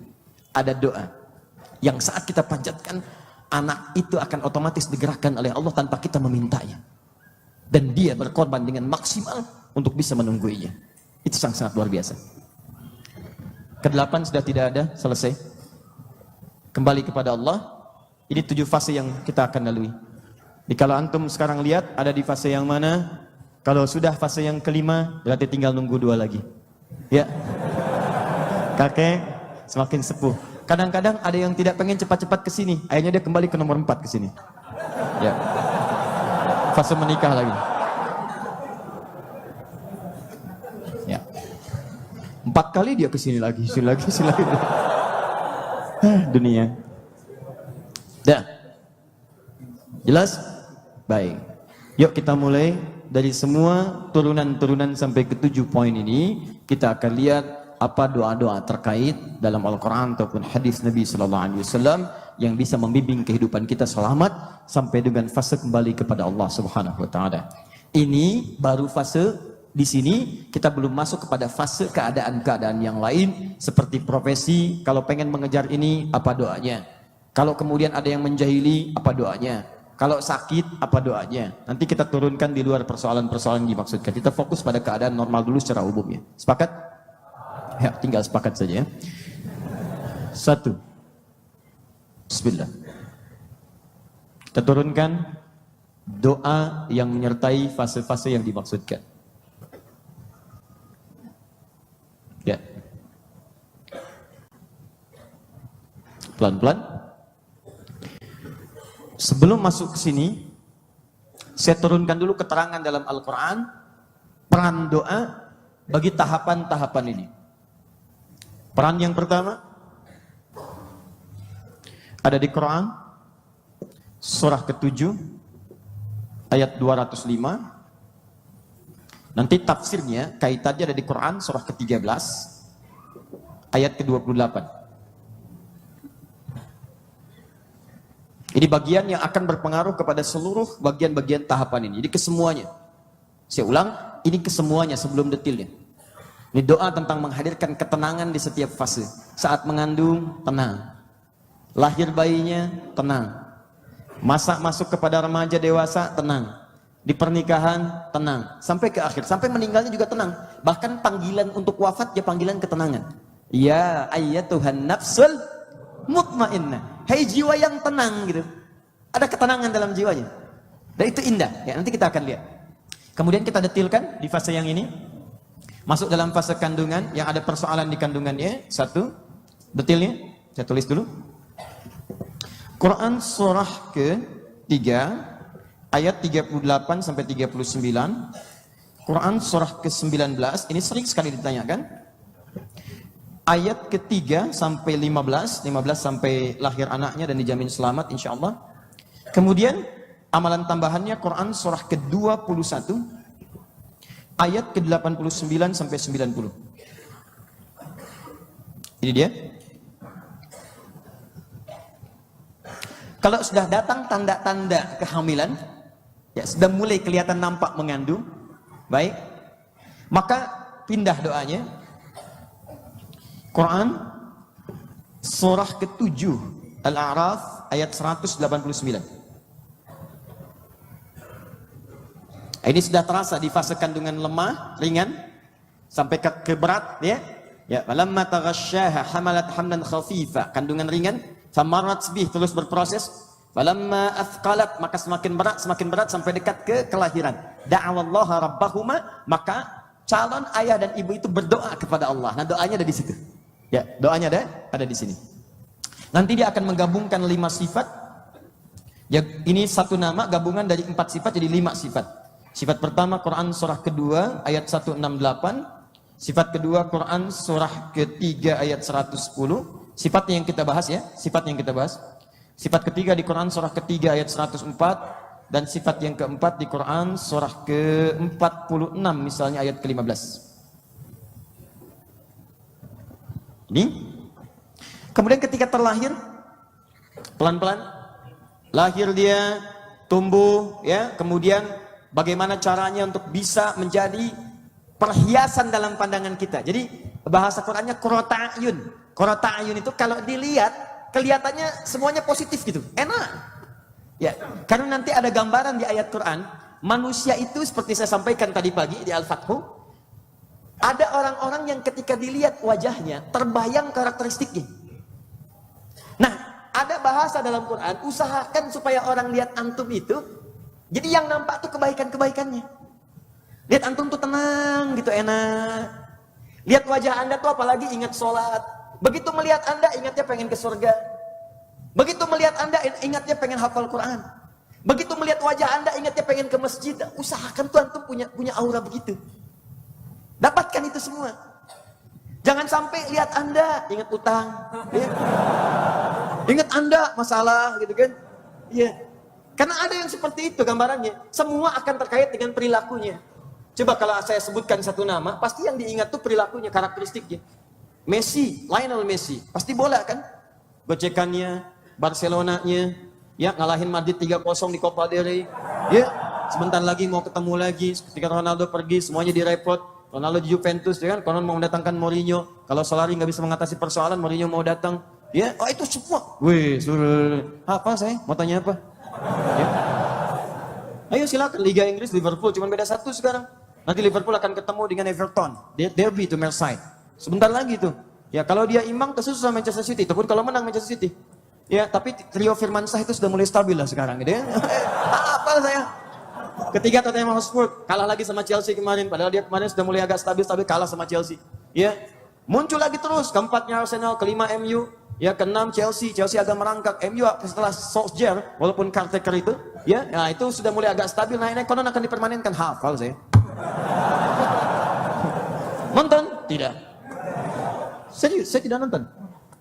Ada doa yang saat kita panjatkan, anak itu akan otomatis digerakkan oleh Allah tanpa kita memintanya. Dan dia berkorban dengan maksimal untuk bisa menungguinya. Itu sangat luar biasa. Kedelapan sudah tidak ada, selesai. Kembali kepada Allah. Ini 7 fase yang kita akan lalui. Jadi kalau antum sekarang lihat ada di fase yang mana? Kalau sudah fase yang kelima, berarti tinggal nunggu 2 lagi. Ya. Kakek semakin sepuh. Kadang-kadang ada yang tidak pengen cepat-cepat ke sini, akhirnya dia kembali ke nomor 4 ke sini. Ya. Fase menikah lagi. Ya. 4 kali dia ke sini lagi, sini lagi. Dunia. Dah. Jelas? Baik. Yuk kita mulai dari semua turunan-turunan sampai ke 7 poin ini. Kita akan lihat apa doa-doa terkait dalam Al-Quran ataupun hadis Nabi SAW yang bisa membimbing kehidupan kita selamat sampai dengan fase kembali kepada Allah Subhanahu Wa Taala. Ini baru fase di sini, kita belum masuk kepada fase keadaan-keadaan yang lain seperti profesi. Kalau pengen mengejar ini, apa doanya? Kalau kemudian ada yang menjahili, apa doanya? Kalau sakit, apa doanya? Nanti kita turunkan di luar persoalan-persoalan yang dimaksudkan. Kita fokus pada keadaan normal dulu secara umumnya. Sepakat? Ya, tinggal sepakat saja ya. 1. Bismillah. Kita turunkan doa yang menyertai fase-fase yang dimaksudkan. Ya. Pelan-pelan. Sebelum masuk ke sini, saya turunkan dulu keterangan dalam Al-Quran, peran doa bagi tahapan-tahapan ini. Peran yang pertama, ada di Quran, surah ke-7, ayat 205. Nanti tafsirnya, kaitannya ada di Quran, surah ke-13, ayat ke-28. Ini bagian yang akan berpengaruh kepada seluruh bagian-bagian tahapan ini. Jadi kesemuanya. Saya ulang, ini kesemuanya sebelum detailnya. Ini doa tentang menghadirkan ketenangan di setiap fase. Saat mengandung, tenang. Lahir bayinya, tenang. Masa masuk kepada remaja dewasa, tenang. Di pernikahan, tenang. Sampai ke akhir, sampai meninggalnya juga tenang. Bahkan panggilan untuk wafat, ya panggilan ketenangan. Ya ayyatuhan nafsul mutmainnah. Hei jiwa yang tenang gitu. Ada ketenangan dalam jiwanya. Dan itu indah. Ya, nanti kita akan lihat. Kemudian kita detilkan di fase yang ini. Masuk dalam fase kandungan yang ada persoalan di kandungannya. 1. Detilnya. Saya tulis dulu. Quran surah ke-3 ayat 38 sampai 39. Quran surah ke-19, ini sering sekali ditanyakan. Ayat ke-3 sampai 15 sampai lahir anaknya dan dijamin selamat insyaallah. Kemudian amalan tambahannya Quran surah ke-21 ayat ke-89 sampai 90. Ini dia. Kalau sudah datang tanda-tanda kehamilan, ya sudah mulai kelihatan nampak mengandung, baik, maka pindah doanya. Quran surah ke-7 Al-A'raf ayat 189. Ini sudah terasa di fase kandungan lemah, ringan sampai ke berat ya. Ya, falamma taghasyaha hamalat hamlan khafifa, kandungan ringan, famarrat bih, terus berproses. Falamma athqalat, maka semakin berat sampai dekat ke kelahiran. Da'awallaha rabbahuma, maka calon ayah dan ibu itu berdoa kepada Allah. Nah, doanya ada di situ. Ya, doanya ada di sini. Nanti dia akan menggabungkan 5 sifat. Ya, ini satu nama gabungan dari 4 sifat jadi 5 sifat. Sifat pertama Quran surah kedua ayat 168. Sifat kedua Quran surah ketiga ayat 110. Sifat yang kita bahas ya, sifat yang kita bahas. Sifat ketiga di Quran surah ketiga ayat 104, dan sifat yang keempat di Quran surah ke-46 misalnya ayat ke-15. Ini. Kemudian ketika terlahir, pelan-pelan lahir dia, tumbuh, ya. Kemudian bagaimana caranya untuk bisa menjadi perhiasan dalam pandangan kita. Jadi bahasa Qurannya qurrata a'yun. Qurrata a'yun itu kalau dilihat kelihatannya semuanya positif gitu, enak. Ya, karena nanti ada gambaran di ayat Quran, manusia itu seperti saya sampaikan tadi pagi di Al-Fathu, ada orang-orang yang ketika dilihat wajahnya terbayang karakteristiknya. Nah, ada bahasa dalam Quran, usahakan supaya orang lihat antum itu, jadi yang nampak tuh kebaikan-kebaikannya. Lihat antum tuh tenang gitu, enak. Lihat wajah anda tuh apalagi ingat sholat. Begitu melihat anda ingatnya pengen ke surga. Begitu melihat anda ingatnya pengen hafal Quran. Begitu melihat wajah anda ingatnya pengen ke masjid. Usahakan tuh antum punya aura begitu. Dapatkan itu semua. Jangan sampai lihat anda ingat utang, ya. Ingat anda masalah gitu kan. Iya. Karena ada yang seperti itu gambarannya. Semua akan terkait dengan perilakunya. Coba kalau saya sebutkan satu nama, pasti yang diingat tuh perilakunya, karakteristiknya. Messi, Lionel Messi, pasti bola kan? Gocekannya, Barcelonanya, ya ngalahin Madrid 3-0 di Copa del Rey. Ya, sebentar lagi mau ketemu lagi, ketika Ronaldo pergi semuanya direpot. Ronaldo di Juventus, ya kan? Konon mau mendatangkan Mourinho. Kalau Solari nggak bisa mengatasi persoalan, Mourinho mau datang. Ya, oh itu semua. Wih, apa saya? Mau tanya apa? Ya. Ayo silakan Liga Inggris, Liverpool, cuma beda satu sekarang. Nanti Liverpool akan ketemu dengan Everton, derby itu Merseyside. Sebentar lagi tuh. Ya kalau dia imbang kesusul sama Manchester City, ataupun kalau menang Manchester City. Ya tapi trio Firmansyah itu sudah mulai stabil lah sekarang gitu ya. Apa saya? Ketiga Tottenham Hotspur kalah lagi sama Chelsea kemarin, padahal dia kemarin sudah mulai agak stabil kalah sama Chelsea. Ya. Muncul lagi terus, keempatnya Arsenal, kelima MU, ya keenam Chelsea agak merangkak. MU setelah Solskjaer walaupun caretaker itu, ya, nah itu sudah mulai agak stabil. Nah ini konon akan dipermanenkan, hafal saya. Nonton? Tidak. Serius, saya tidak nonton.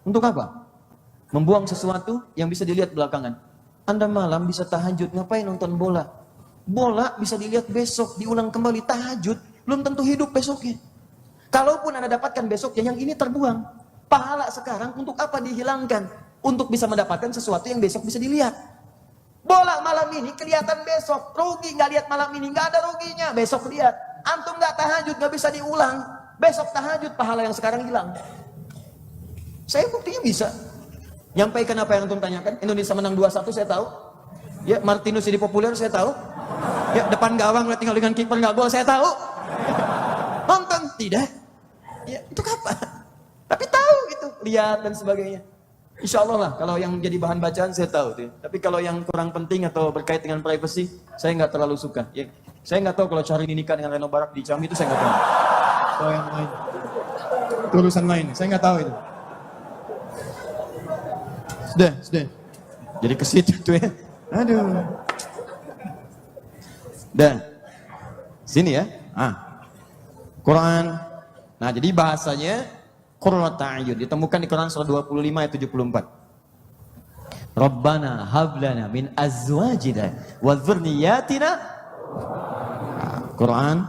Untuk apa? Membuang sesuatu yang bisa dilihat belakangan. Anda malam bisa tahajud, ngapain nonton bola? Bola bisa dilihat besok, diulang kembali. Tahajud belum tentu hidup besoknya. Kalaupun Anda dapatkan besoknya, yang ini terbuang. Pahala sekarang untuk apa dihilangkan? Untuk bisa mendapatkan sesuatu yang besok bisa dilihat. Bola malam ini kelihatan besok. Rugi nggak lihat malam ini, nggak ada ruginya. Besok lihat. Antum nggak tahajud, nggak bisa diulang. Besok tahajud, pahala yang sekarang hilang. Saya buktinya bisa. Nyampaikan apa yang antum tanyakan. Indonesia menang 2-1 saya tahu. Ya, Martinus jadi populer saya tahu. Ya, depan gawang tinggal dengan kiper nggak gol saya tahu. Nonton tidak. Ya, itu kapan? Tapi tahu gitu, lihat dan sebagainya. Insya Allah lah, kalau yang jadi bahan bacaan saya tahu tuh. Tapi kalau yang kurang penting atau berkait dengan privacy, saya nggak terlalu suka. Ya, saya nggak tahu kalau Syahrini nikah dengan Reno Barak di Jambi itu saya nggak tahu. Kalau yang lain, itu urusan lain. Saya nggak tahu itu. Sudah. Jadi ke situ tuh ya. Aduh. Dan sini ya. Quran. Nah, jadi bahasanya qurrata a'yun ditemukan di Quran surah 25 ayat 74. Rabbana hablana min azwajina wa dzurriyyatina. Quran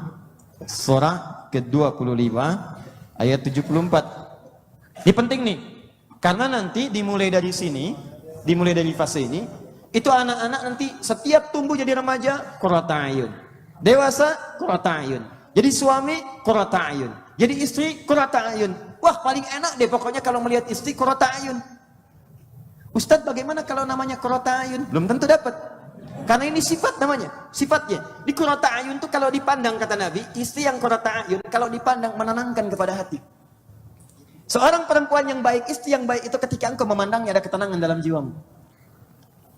surah ke-25 ayat 74. Ini penting nih. Karena nanti dimulai dari sini, dimulai dari fase ini, itu anak-anak nanti setiap tumbuh jadi remaja, qurrata a'yun. Dewasa, qurrata a'yun. Jadi suami, qurrata a'yun. Jadi istri, qurrata a'yun. Wah, paling enak deh pokoknya kalau melihat istri, qurrata a'yun. Ustadz, bagaimana kalau namanya qurrata a'yun? Belum tentu dapat. Karena ini sifat namanya, sifatnya. Di qurrata a'yun itu kalau dipandang, kata Nabi, istri yang qurrata a'yun, kalau dipandang menenangkan kepada hati. Seorang perempuan yang baik, istri yang baik itu ketika engkau memandangnya ada ketenangan dalam jiwamu.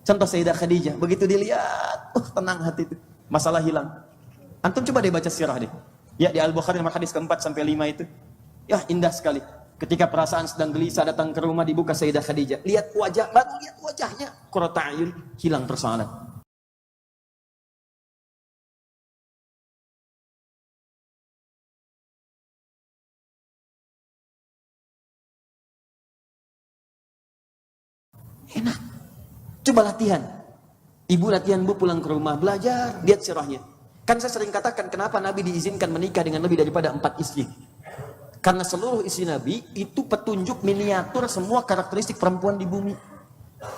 Contoh Sayyidah Khadijah, begitu dilihat, tenang hati itu, masalah hilang. Antum coba deh baca sirah deh. Ya di Al-Bukhari nomor hadis ke-4 sampai 5 itu. Ya indah sekali. Ketika perasaan sedang gelisah datang ke rumah dibuka Sayyidah Khadijah, lihat wajah, baru lihat wajahnya, qurrata a'yun, hilang persoalan. Enak. Coba latihan. Ibu latihan, Bu pulang ke rumah, belajar, lihat sirahnya. Kan saya sering katakan, kenapa Nabi diizinkan menikah dengan lebih daripada 4 istri? Karena seluruh istri Nabi itu petunjuk miniatur semua karakteristik perempuan di bumi.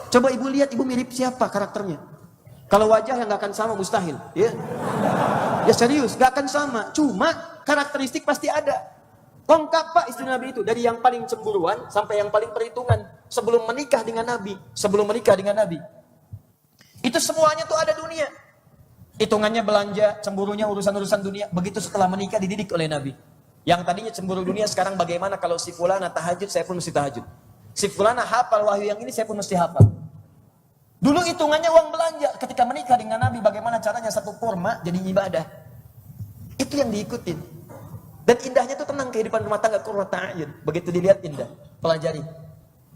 Coba ibu lihat, ibu mirip siapa karakternya? Kalau wajah yang gak akan sama, mustahil. Ya, ya serius, gak akan sama. Cuma karakteristik pasti ada. Lengkap Pak istri Nabi itu. Dari yang paling cemburuan sampai yang paling perhitungan. Sebelum menikah dengan Nabi. Itu semuanya tuh ada dunia. Hitungannya belanja, cemburunya urusan-urusan dunia. Begitu setelah menikah dididik oleh Nabi. Yang tadinya cemburu dunia, sekarang bagaimana kalau si fulana tahajud, saya pun mesti tahajud. Si fulana hafal wahyu yang ini, saya pun mesti hafal. Dulu hitungannya uang belanja. Ketika menikah dengan Nabi, bagaimana caranya satu kurma jadi ibadah. Itu yang diikutin. Dan indahnya itu tenang kehidupan rumah tangga, qurrata a'yun. Begitu dilihat indah, pelajari.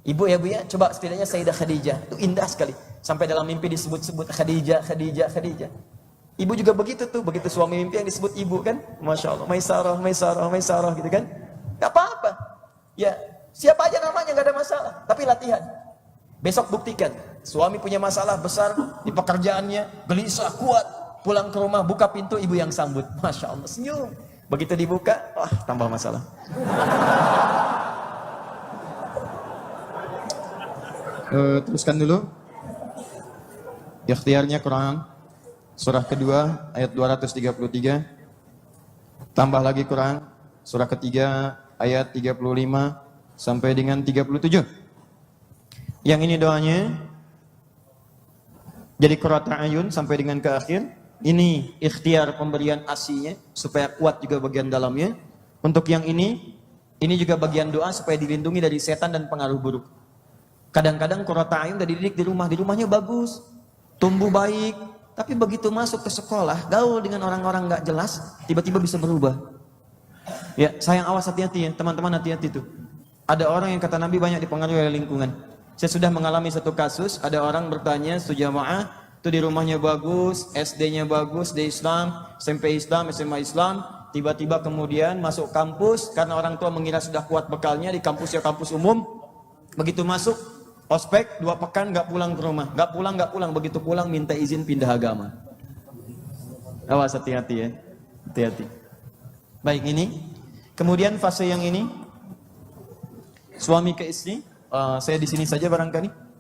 Ibu ya Bu ya, coba setidaknya Sayyidah Khadijah. Itu indah sekali. Sampai dalam mimpi disebut-sebut Khadijah. Ibu juga begitu tuh, begitu suami mimpi yang disebut ibu kan. Masya Allah, Maisarah gitu kan. Gak apa-apa. Ya, siapa aja namanya gak ada masalah. Tapi latihan. Besok buktikan. Suami punya masalah besar di pekerjaannya, gelisah, kuat. Pulang ke rumah, buka pintu, ibu yang sambut. Masya Allah, senyum. Begitu dibuka, wah tambah masalah. Teruskan dulu. Ikhtiarnya Quran surah kedua ayat 233. Tambah lagi Quran surah ketiga ayat 35 sampai dengan 37. Yang ini doanya. Jadi qurrata ayun sampai dengan ke akhir. Ini ikhtiar pemberian asinya supaya kuat juga bagian dalamnya. Untuk yang ini juga bagian doa supaya dilindungi dari setan dan pengaruh buruk. Kadang-kadang qurrata ayun udah dididik di rumahnya bagus, tumbuh baik, tapi begitu masuk ke sekolah, gaul dengan orang-orang nggak jelas, tiba-tiba bisa berubah. Ya, sayang, awas, hati-hati ya, teman-teman, hati-hati tuh. Ada orang yang kata Nabi banyak dipengaruhi oleh lingkungan. Saya sudah mengalami satu kasus, ada orang bertanya, sujamaah, itu di rumahnya bagus, SD-nya bagus, di Islam, SMP Islam, SMA Islam, tiba-tiba kemudian masuk kampus, karena orang tua mengira sudah kuat bekalnya, di kampus ya kampus umum, begitu masuk, ospek, 2 pekan gak pulang ke rumah, gak pulang, begitu pulang minta izin pindah agama. Awas, hati-hati ya, hati-hati. Baik, ini, kemudian fase yang ini, suami ke istri, saya di sini saja barangkali.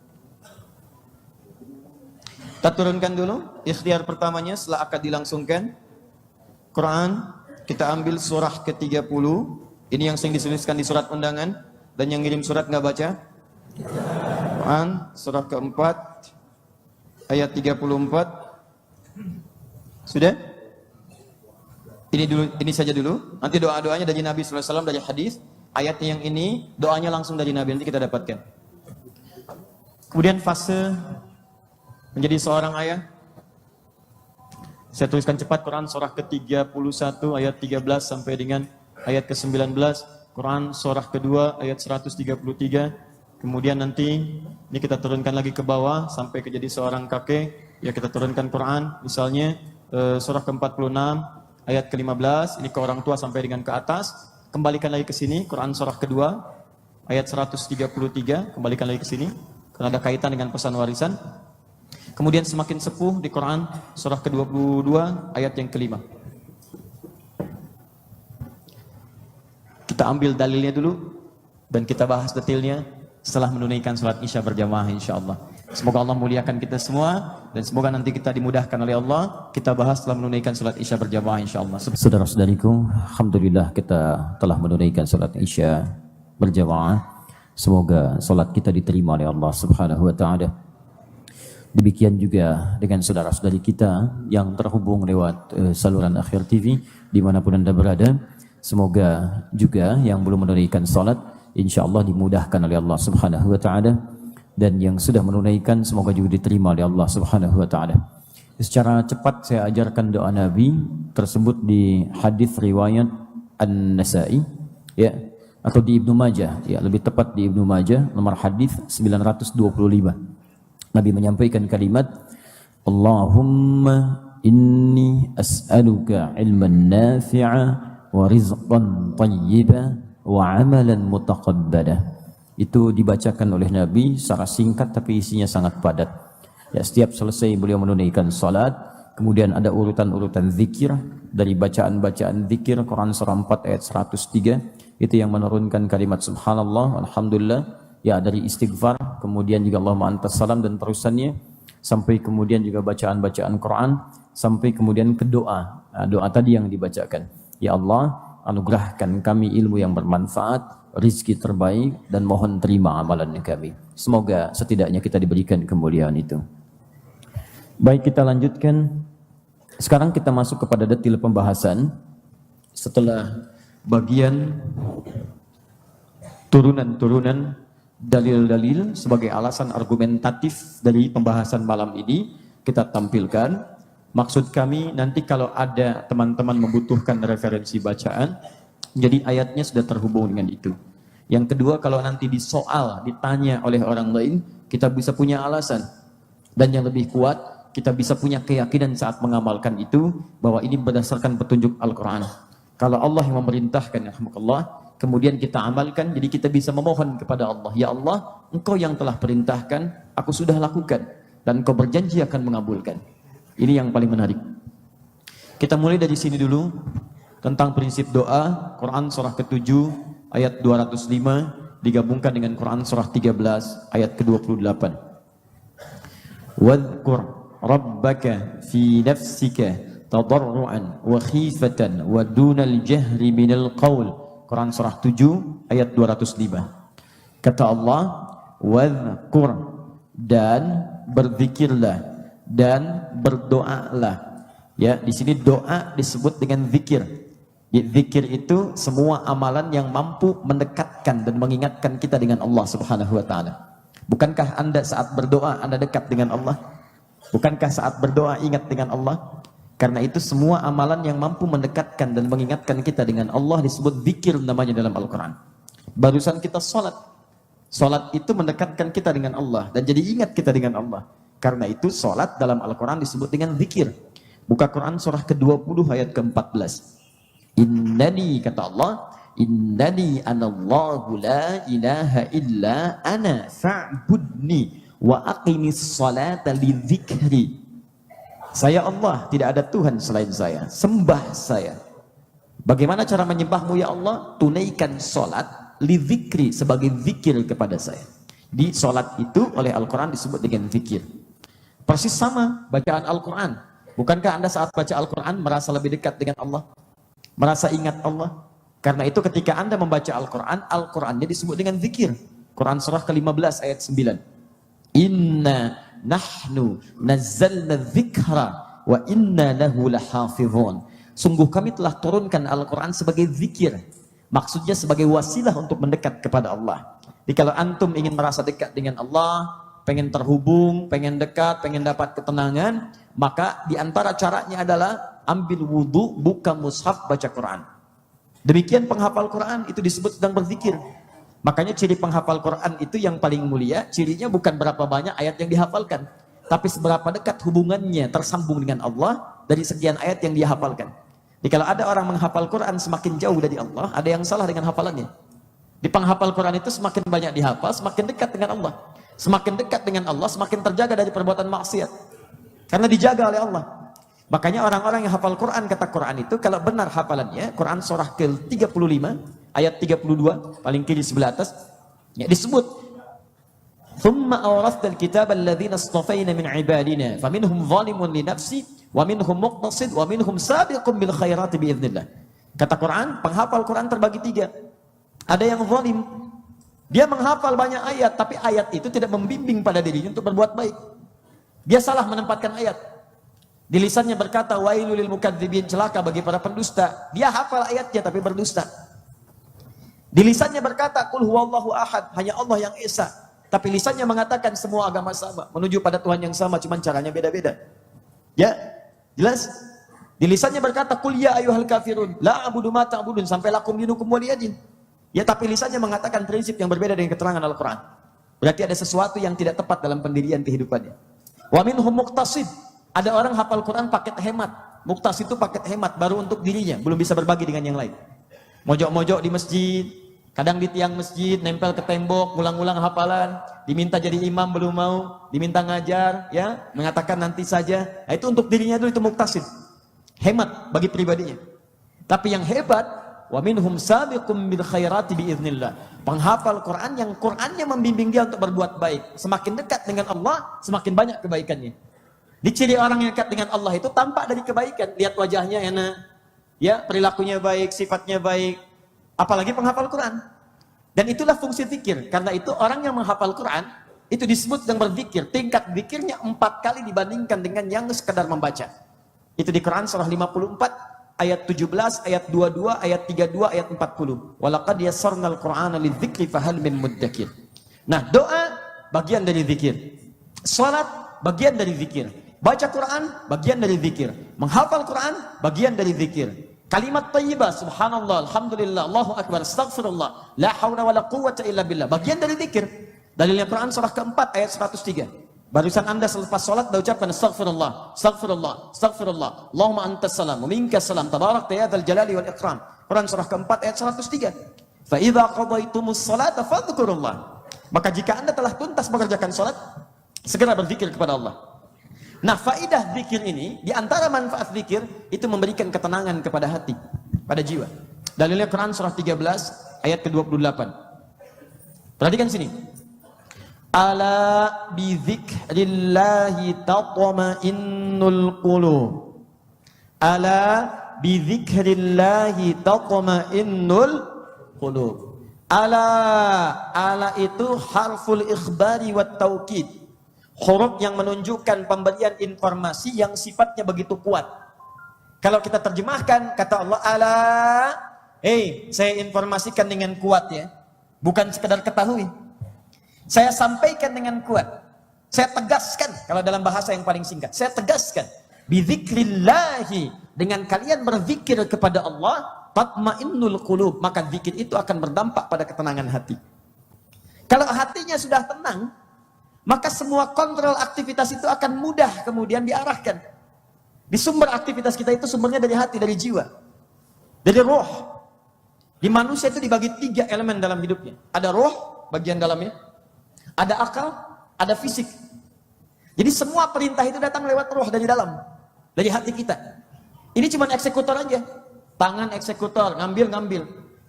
Kita turunkan dulu, ikhtiar pertamanya setelah akad dilangsungkan. Quran, kita ambil surah ke-30. Ini yang sering dituliskan di surat undangan. Dan yang ngirim surat nggak baca. Quran, surah ke-4, ayat 34. Sudah? Ini saja dulu. Nanti doa-doanya dari Nabi SAW, dari hadis. Ayatnya yang ini, doanya langsung dari Nabi. Nanti kita dapatkan. Kemudian fase menjadi seorang ayah. Saya tuliskan cepat Quran surah ke-31 ayat 13 sampai dengan ayat ke-19. Quran surah kedua ayat 133. Kemudian nanti ini kita turunkan lagi ke bawah sampai ke jadi seorang kakek. Ya, kita turunkan Quran misalnya surah ke-46 ayat ke-15. Ini ke orang tua sampai dengan ke atas. Kembalikan lagi ke sini Quran surah kedua ayat 133. Kembalikan lagi ke sini karena ada kaitan dengan pesan warisan. Kemudian semakin sepuh di Quran surah ke-22 ayat yang ke-5. Kita ambil dalilnya dulu dan kita bahas detailnya setelah menunaikan salat Isya berjamaah insyaallah. Semoga Allah muliakan kita semua dan semoga nanti kita dimudahkan oleh Allah. Kita bahas setelah menunaikan salat Isya berjamaah insyaallah. Saudara-saudariku, alhamdulillah kita telah menunaikan salat Isya berjamaah. Semoga salat kita diterima oleh Allah Subhanahu wa taala. Demikian juga dengan saudara-saudari kita yang terhubung lewat saluran Akhir TV dimanapun Anda berada. Semoga juga yang belum menunaikan salat insyaallah dimudahkan oleh Allah Subhanahu wa taala, dan yang sudah menunaikan semoga juga diterima oleh Allah Subhanahu wa taala. Secara cepat saya ajarkan doa Nabi tersebut di hadis riwayat An-Nasa'i ya, atau di Ibnu Majah ya, lebih tepat di Ibnu Majah nomor hadis 925. Nabi menyampaikan kalimat Allahumma inni as'aluka ilman nafi'a wa rizqan tayyiba wa amalan mutaqabbala. Itu dibacakan oleh Nabi secara singkat tapi isinya sangat padat. Ya, setiap selesai beliau menunaikan salat, kemudian ada urutan-urutan zikir dari bacaan-bacaan zikir Quran surah 4 ayat 103 itu yang menurunkan kalimat subhanallah, alhamdulillah, ya dari istighfar, kemudian juga Allahumma antas salam dan terusannya, sampai kemudian juga bacaan-bacaan Quran, sampai kemudian ke doa. Nah, doa tadi yang dibacakan, ya Allah anugerahkan kami ilmu yang bermanfaat, rizki terbaik, dan mohon terima amalan kami. Semoga setidaknya kita diberikan kemuliaan itu. Baik, kita lanjutkan. Sekarang kita masuk kepada detail pembahasan setelah bagian turunan-turunan dalil-dalil sebagai alasan argumentatif dari pembahasan malam ini kita tampilkan. Maksud kami nanti kalau ada teman-teman membutuhkan referensi bacaan, jadi ayatnya sudah terhubung dengan itu. Yang kedua, kalau nanti di soal ditanya oleh orang lain, kita bisa punya alasan. Dan yang lebih kuat, kita bisa punya keyakinan saat mengamalkan itu bahwa ini berdasarkan petunjuk Al-Quran. Kalau Allah yang memerintahkan, alhamdulillah, kemudian kita amalkan, jadi kita bisa memohon kepada Allah, ya Allah, Engkau yang telah perintahkan, aku sudah lakukan, dan Engkau berjanji akan mengabulkan. Ini yang paling menarik. Kita mulai dari sini dulu tentang prinsip doa. Quran surah ke-7 ayat 205 digabungkan dengan Quran surah 13 ayat ke-28. Wadhkur rabbaka fi nafsika tadarruan wa khifatan wa dunal jahri minal qaul. Quran surah 7 ayat 205. Kata Allah, wadhkur, dan berzikirlah dan berdoalah. Ya, di sini doa disebut dengan zikir. Zikir itu semua amalan yang mampu mendekatkan dan mengingatkan kita dengan Allah Subhanahu wa taala. Bukankah Anda saat berdoa Anda dekat dengan Allah? Bukankah saat berdoa ingat dengan Allah? Karena itu semua amalan yang mampu mendekatkan dan mengingatkan kita dengan Allah disebut zikir namanya dalam Al-Quran. Barusan kita salat. Salat itu mendekatkan kita dengan Allah dan jadi ingat kita dengan Allah. Karena itu salat dalam Al-Quran disebut dengan zikir. Buka Quran surah ke-20 ayat ke-14. Innani, kata Allah, innani anallahu la ilaha illa ana fa'budni wa aqimis salata li dzikri. Saya Allah, tidak ada Tuhan selain saya, sembah saya. Bagaimana cara menyembahmu ya Allah? Tunaikan salat li dzikri, sebagai zikir kepada saya. Di salat itu oleh Al-Quran disebut dengan zikir. Persis sama bacaan Al-Quran. Bukankah Anda saat baca Al-Quran merasa lebih dekat dengan Allah? Merasa ingat Allah? Karena itu ketika Anda membaca Al-Quran, Al-Qurannya disebut dengan zikir. Quran surah ke-15 ayat 9. Inna nahnu nazzalna dzikra wa inna lahu lahafizun. Sungguh kami telah turunkan Al-Quran sebagai zikir. Maksudnya sebagai wasilah untuk mendekat kepada Allah. Jadi kalau antum ingin merasa dekat dengan Allah, pengen terhubung, pengen dekat, pengen dapat ketenangan, maka diantara caranya adalah ambil wudhu, buka mushaf, baca Quran. Demikian penghafal Quran itu disebut sedang berzikir. Makanya ciri penghafal Quran itu yang paling mulia, cirinya bukan berapa banyak ayat yang dihafalkan, tapi seberapa dekat hubungannya tersambung dengan Allah dari sekian ayat yang dia hafalkan. Jadi kalau ada orang menghafal Quran semakin jauh dari Allah, ada yang salah dengan hafalannya. Di penghafal Quran itu semakin banyak dihafal, semakin dekat dengan Allah. Semakin dekat dengan Allah, semakin terjaga dari perbuatan maksiat. Karena dijaga oleh Allah. Makanya orang-orang yang hafal Quran, kata Quran itu, kalau benar hafalannya, Quran surah ke-35, ayat 32, paling kiri sebelah atas, ya, disebut, ثُمَّ أَوْرَثْنَا الْكِتَابَ الَّذِينَ اصْطَفَيْنَا مِنْ عِبَادِنَا فَمِنْهُمْ ظَالِمٌ لِنَفْسِهِ وَمِنْهُمْ مُقْتَصِدٌ وَمِنْهُمْ سَابِقٌ بِالْخَيْرَاتِ بِإِذْنِ اللَّهِ. Kata Quran, penghafal Quran terbagi tiga. Ada yang zalim. Dia menghafal banyak ayat, tapi ayat itu tidak membimbing pada dirinya untuk berbuat baik. Dia salah menempatkan ayat. Di lisannya berkata, wailul lil mukadzibin, celaka bagi para pendusta. Dia hafal ayatnya tapi berdusta. Di lisannya berkata, qul huwallahu ahad, hanya Allah yang esa. Tapi lisannya mengatakan semua agama sama, menuju pada Tuhan yang sama, cuman caranya beda-beda. Ya, jelas? Di lisannya berkata, qul ya ayyuhal kafirun, la a'budu ma ta'budun, sampai lakum dinukum waliyadin. Ya, tapi lisannya mengatakan prinsip yang berbeda dengan keterangan Al-Quran. Berarti ada sesuatu yang tidak tepat dalam pendirian kehidupannya. Wa minhum muqtasid. Ada orang hafal Quran paket hemat. Muqtasid itu paket hemat baru untuk dirinya, belum bisa berbagi dengan yang lain. Mojok-mojok di masjid, Kadang di tiang masjid, nempel ke tembok, ngulang-ngulang hafalan, diminta jadi imam belum mau, diminta ngajar, ya, mengatakan nanti saja. Nah, itu untuk dirinya dulu itu muktasid. Hemat bagi pribadinya. Tapi yang hebat, wa minhum sabiqum bil khairati biiznillah. Penghafal Quran yang Qurannya membimbing dia untuk berbuat baik. Semakin dekat dengan Allah, semakin banyak kebaikannya. Diciri orang yang dekat dengan Allah itu tampak dari kebaikan. Lihat wajahnya enak, ya, perilakunya baik, sifatnya baik. Apalagi penghafal Quran. Dan itulah fungsi zikir. Karena itu orang yang menghafal Quran itu disebut sedang berzikir. Tingkat zikirnya 4 kali dibandingkan dengan yang sekedar membaca. Itu di Quran surah 54 ayat 17, ayat 22, ayat 32, ayat 40. Walaqad yassarnal Qur'ana lidzikri fahal min muddakir. Nah, doa bagian dari zikir. Salat bagian dari zikir. Baca Quran bagian dari zikir. Menghafal Quran bagian dari zikir. Kalimat thayyibah, subhanallah, alhamdulillah, Allahu akbar, astaghfirullah, la haula wala quwwata illa billah, bagian dari zikir. Dalilnya Quran surah keempat ayat 103. Barusan Anda selepas sholat dah ucapkan astaghfirullah, astaghfirullah, astaghfirullah, Allahumma antas salam, wa minkas salam, tabarakta ya dzal jalali wal ikram. Quran surah keempat ayat 103. Fa idza qadaitumus salata fadhkurullah. Maka jika Anda telah tuntas mengerjakan salat, segera berzikir kepada Allah. Nah, faidah zikir ini, di antara manfaat zikir itu memberikan ketenangan kepada hati, pada jiwa. Dalilnya Quran surah 13 ayat ke-28. Perhatikan sini. Ala bidzikrillahi tatma'innul qulub. Ala bidzikrillahi tatma'innul qulub. Ala itu harful ikhbari wat taukid. Huruf yang menunjukkan pemberian informasi yang sifatnya begitu kuat. Kalau kita terjemahkan kata Allah, ala, saya informasikan dengan kuat ya. Bukan sekedar ketahui. Saya sampaikan dengan kuat. Saya tegaskan, kalau dalam bahasa yang paling singkat, saya tegaskan. Bidzikrillahi, dengan kalian berzikir kepada Allah, tatmainnul qulub, maka zikir itu akan berdampak pada ketenangan hati. Kalau hatinya sudah tenang, maka semua kontrol aktivitas itu akan mudah kemudian diarahkan. Di sumber aktivitas kita itu sumbernya dari hati, dari jiwa, dari roh. Di manusia itu dibagi 3 elemen dalam hidupnya. Ada roh, bagian dalamnya. Ada akal, ada fisik. Jadi semua perintah itu datang lewat roh dari dalam, dari hati kita. Ini cuma eksekutor aja. Tangan eksekutor, ngambil.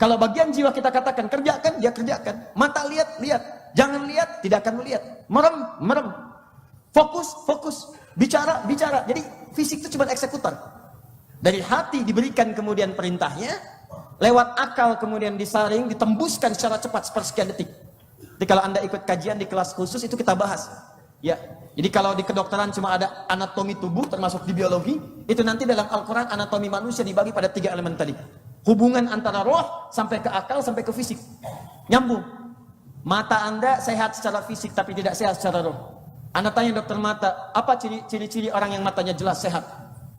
Kalau bagian jiwa kita katakan kerjakan, dia kerjakan. Mata lihat. Jangan lihat, tidak akan melihat. Merem. Fokus. Bicara. Jadi fisik itu cuma eksekutor. Dari hati diberikan kemudian perintahnya, lewat akal kemudian disaring, ditembuskan secara cepat sepersekian detik. Jadi kalau Anda ikut kajian di kelas khusus itu kita bahas. Ya. Jadi kalau di kedokteran cuma ada anatomi tubuh termasuk di biologi, itu nanti dalam Al-Qur'an anatomi manusia dibagi pada 3 elemen tadi. Hubungan antara roh sampai ke akal sampai ke fisik. Nyambung. Mata Anda sehat secara fisik tapi tidak sehat secara roh. Anda tanya dokter mata, apa ciri-ciri orang yang matanya jelas sehat?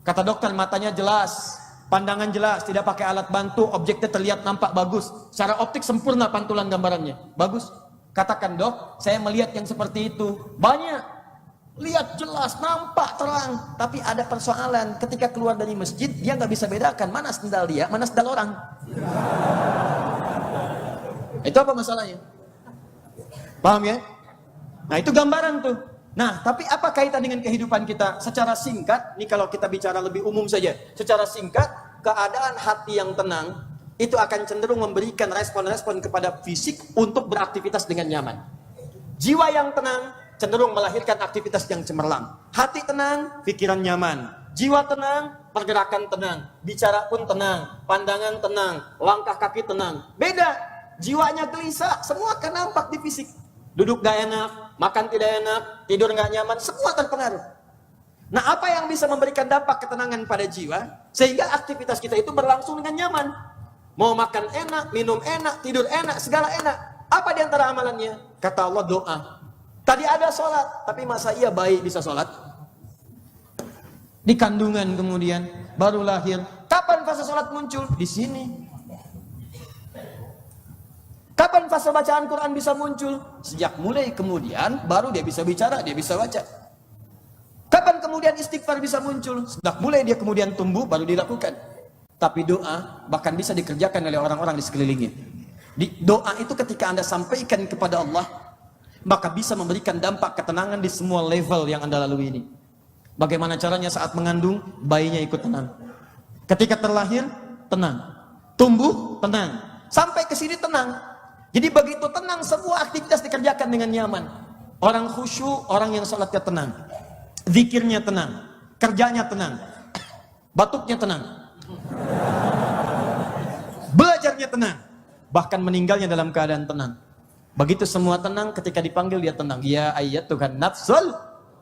Kata dokter, matanya jelas, pandangan jelas, tidak pakai alat bantu, objeknya terlihat nampak bagus. Secara optik sempurna pantulan gambarannya. Bagus. Katakan, dok, saya melihat yang seperti itu. Banyak. Lihat jelas, nampak terang. Tapi ada persoalan. Ketika keluar dari masjid, dia nggak bisa bedakan mana sendal dia, mana sendal orang. Itu apa masalahnya? Paham ya? Nah, itu gambaran tuh. Nah, tapi apa kaitan dengan kehidupan kita? Secara singkat, ini kalau kita bicara lebih umum saja. Secara singkat, keadaan hati yang tenang itu akan cenderung memberikan respon-respon kepada fisik untuk beraktivitas dengan nyaman. Jiwa yang tenang cenderung melahirkan aktivitas yang cemerlang. Hati tenang, pikiran nyaman. Jiwa tenang, pergerakan tenang. Bicara pun tenang, pandangan tenang, langkah kaki tenang. Beda, jiwanya gelisah, semua akan nampak di fisik. Duduk gak enak, makan tidak enak, tidur gak nyaman, semua terpengaruh. Nah, apa yang bisa memberikan dampak ketenangan pada jiwa sehingga aktivitas kita itu berlangsung dengan nyaman? Mau makan enak, minum enak, tidur enak, segala enak. Apa di antara amalannya? Kata Allah, doa. Tadi ada sholat, tapi masa iya bayi bisa sholat? Di kandungan kemudian, baru lahir. Kapan fase sholat muncul? Di sini. Kapan fase bacaan Quran bisa muncul? Sejak mulai kemudian, baru dia bisa bicara, dia bisa baca. Kapan kemudian istighfar bisa muncul? Sejak mulai dia kemudian tumbuh, baru dilakukan. Tapi doa bahkan bisa dikerjakan oleh orang-orang di sekelilingnya. Doa itu ketika Anda sampaikan kepada Allah, maka bisa memberikan dampak ketenangan di semua level yang Anda lalui ini. Bagaimana caranya? Saat mengandung, bayinya ikut tenang. Ketika terlahir, tenang. Tumbuh, tenang. Sampai ke sini tenang. Jadi begitu tenang, semua aktivitas dikerjakan dengan nyaman. Orang khusyuk, orang yang sholatnya tenang. Zikirnya tenang. Kerjanya tenang. Batuknya tenang. Belajarnya tenang. Bahkan meninggalnya dalam keadaan tenang. Begitu semua tenang, ketika dipanggil dia tenang. Ya ayyatuhan nafsul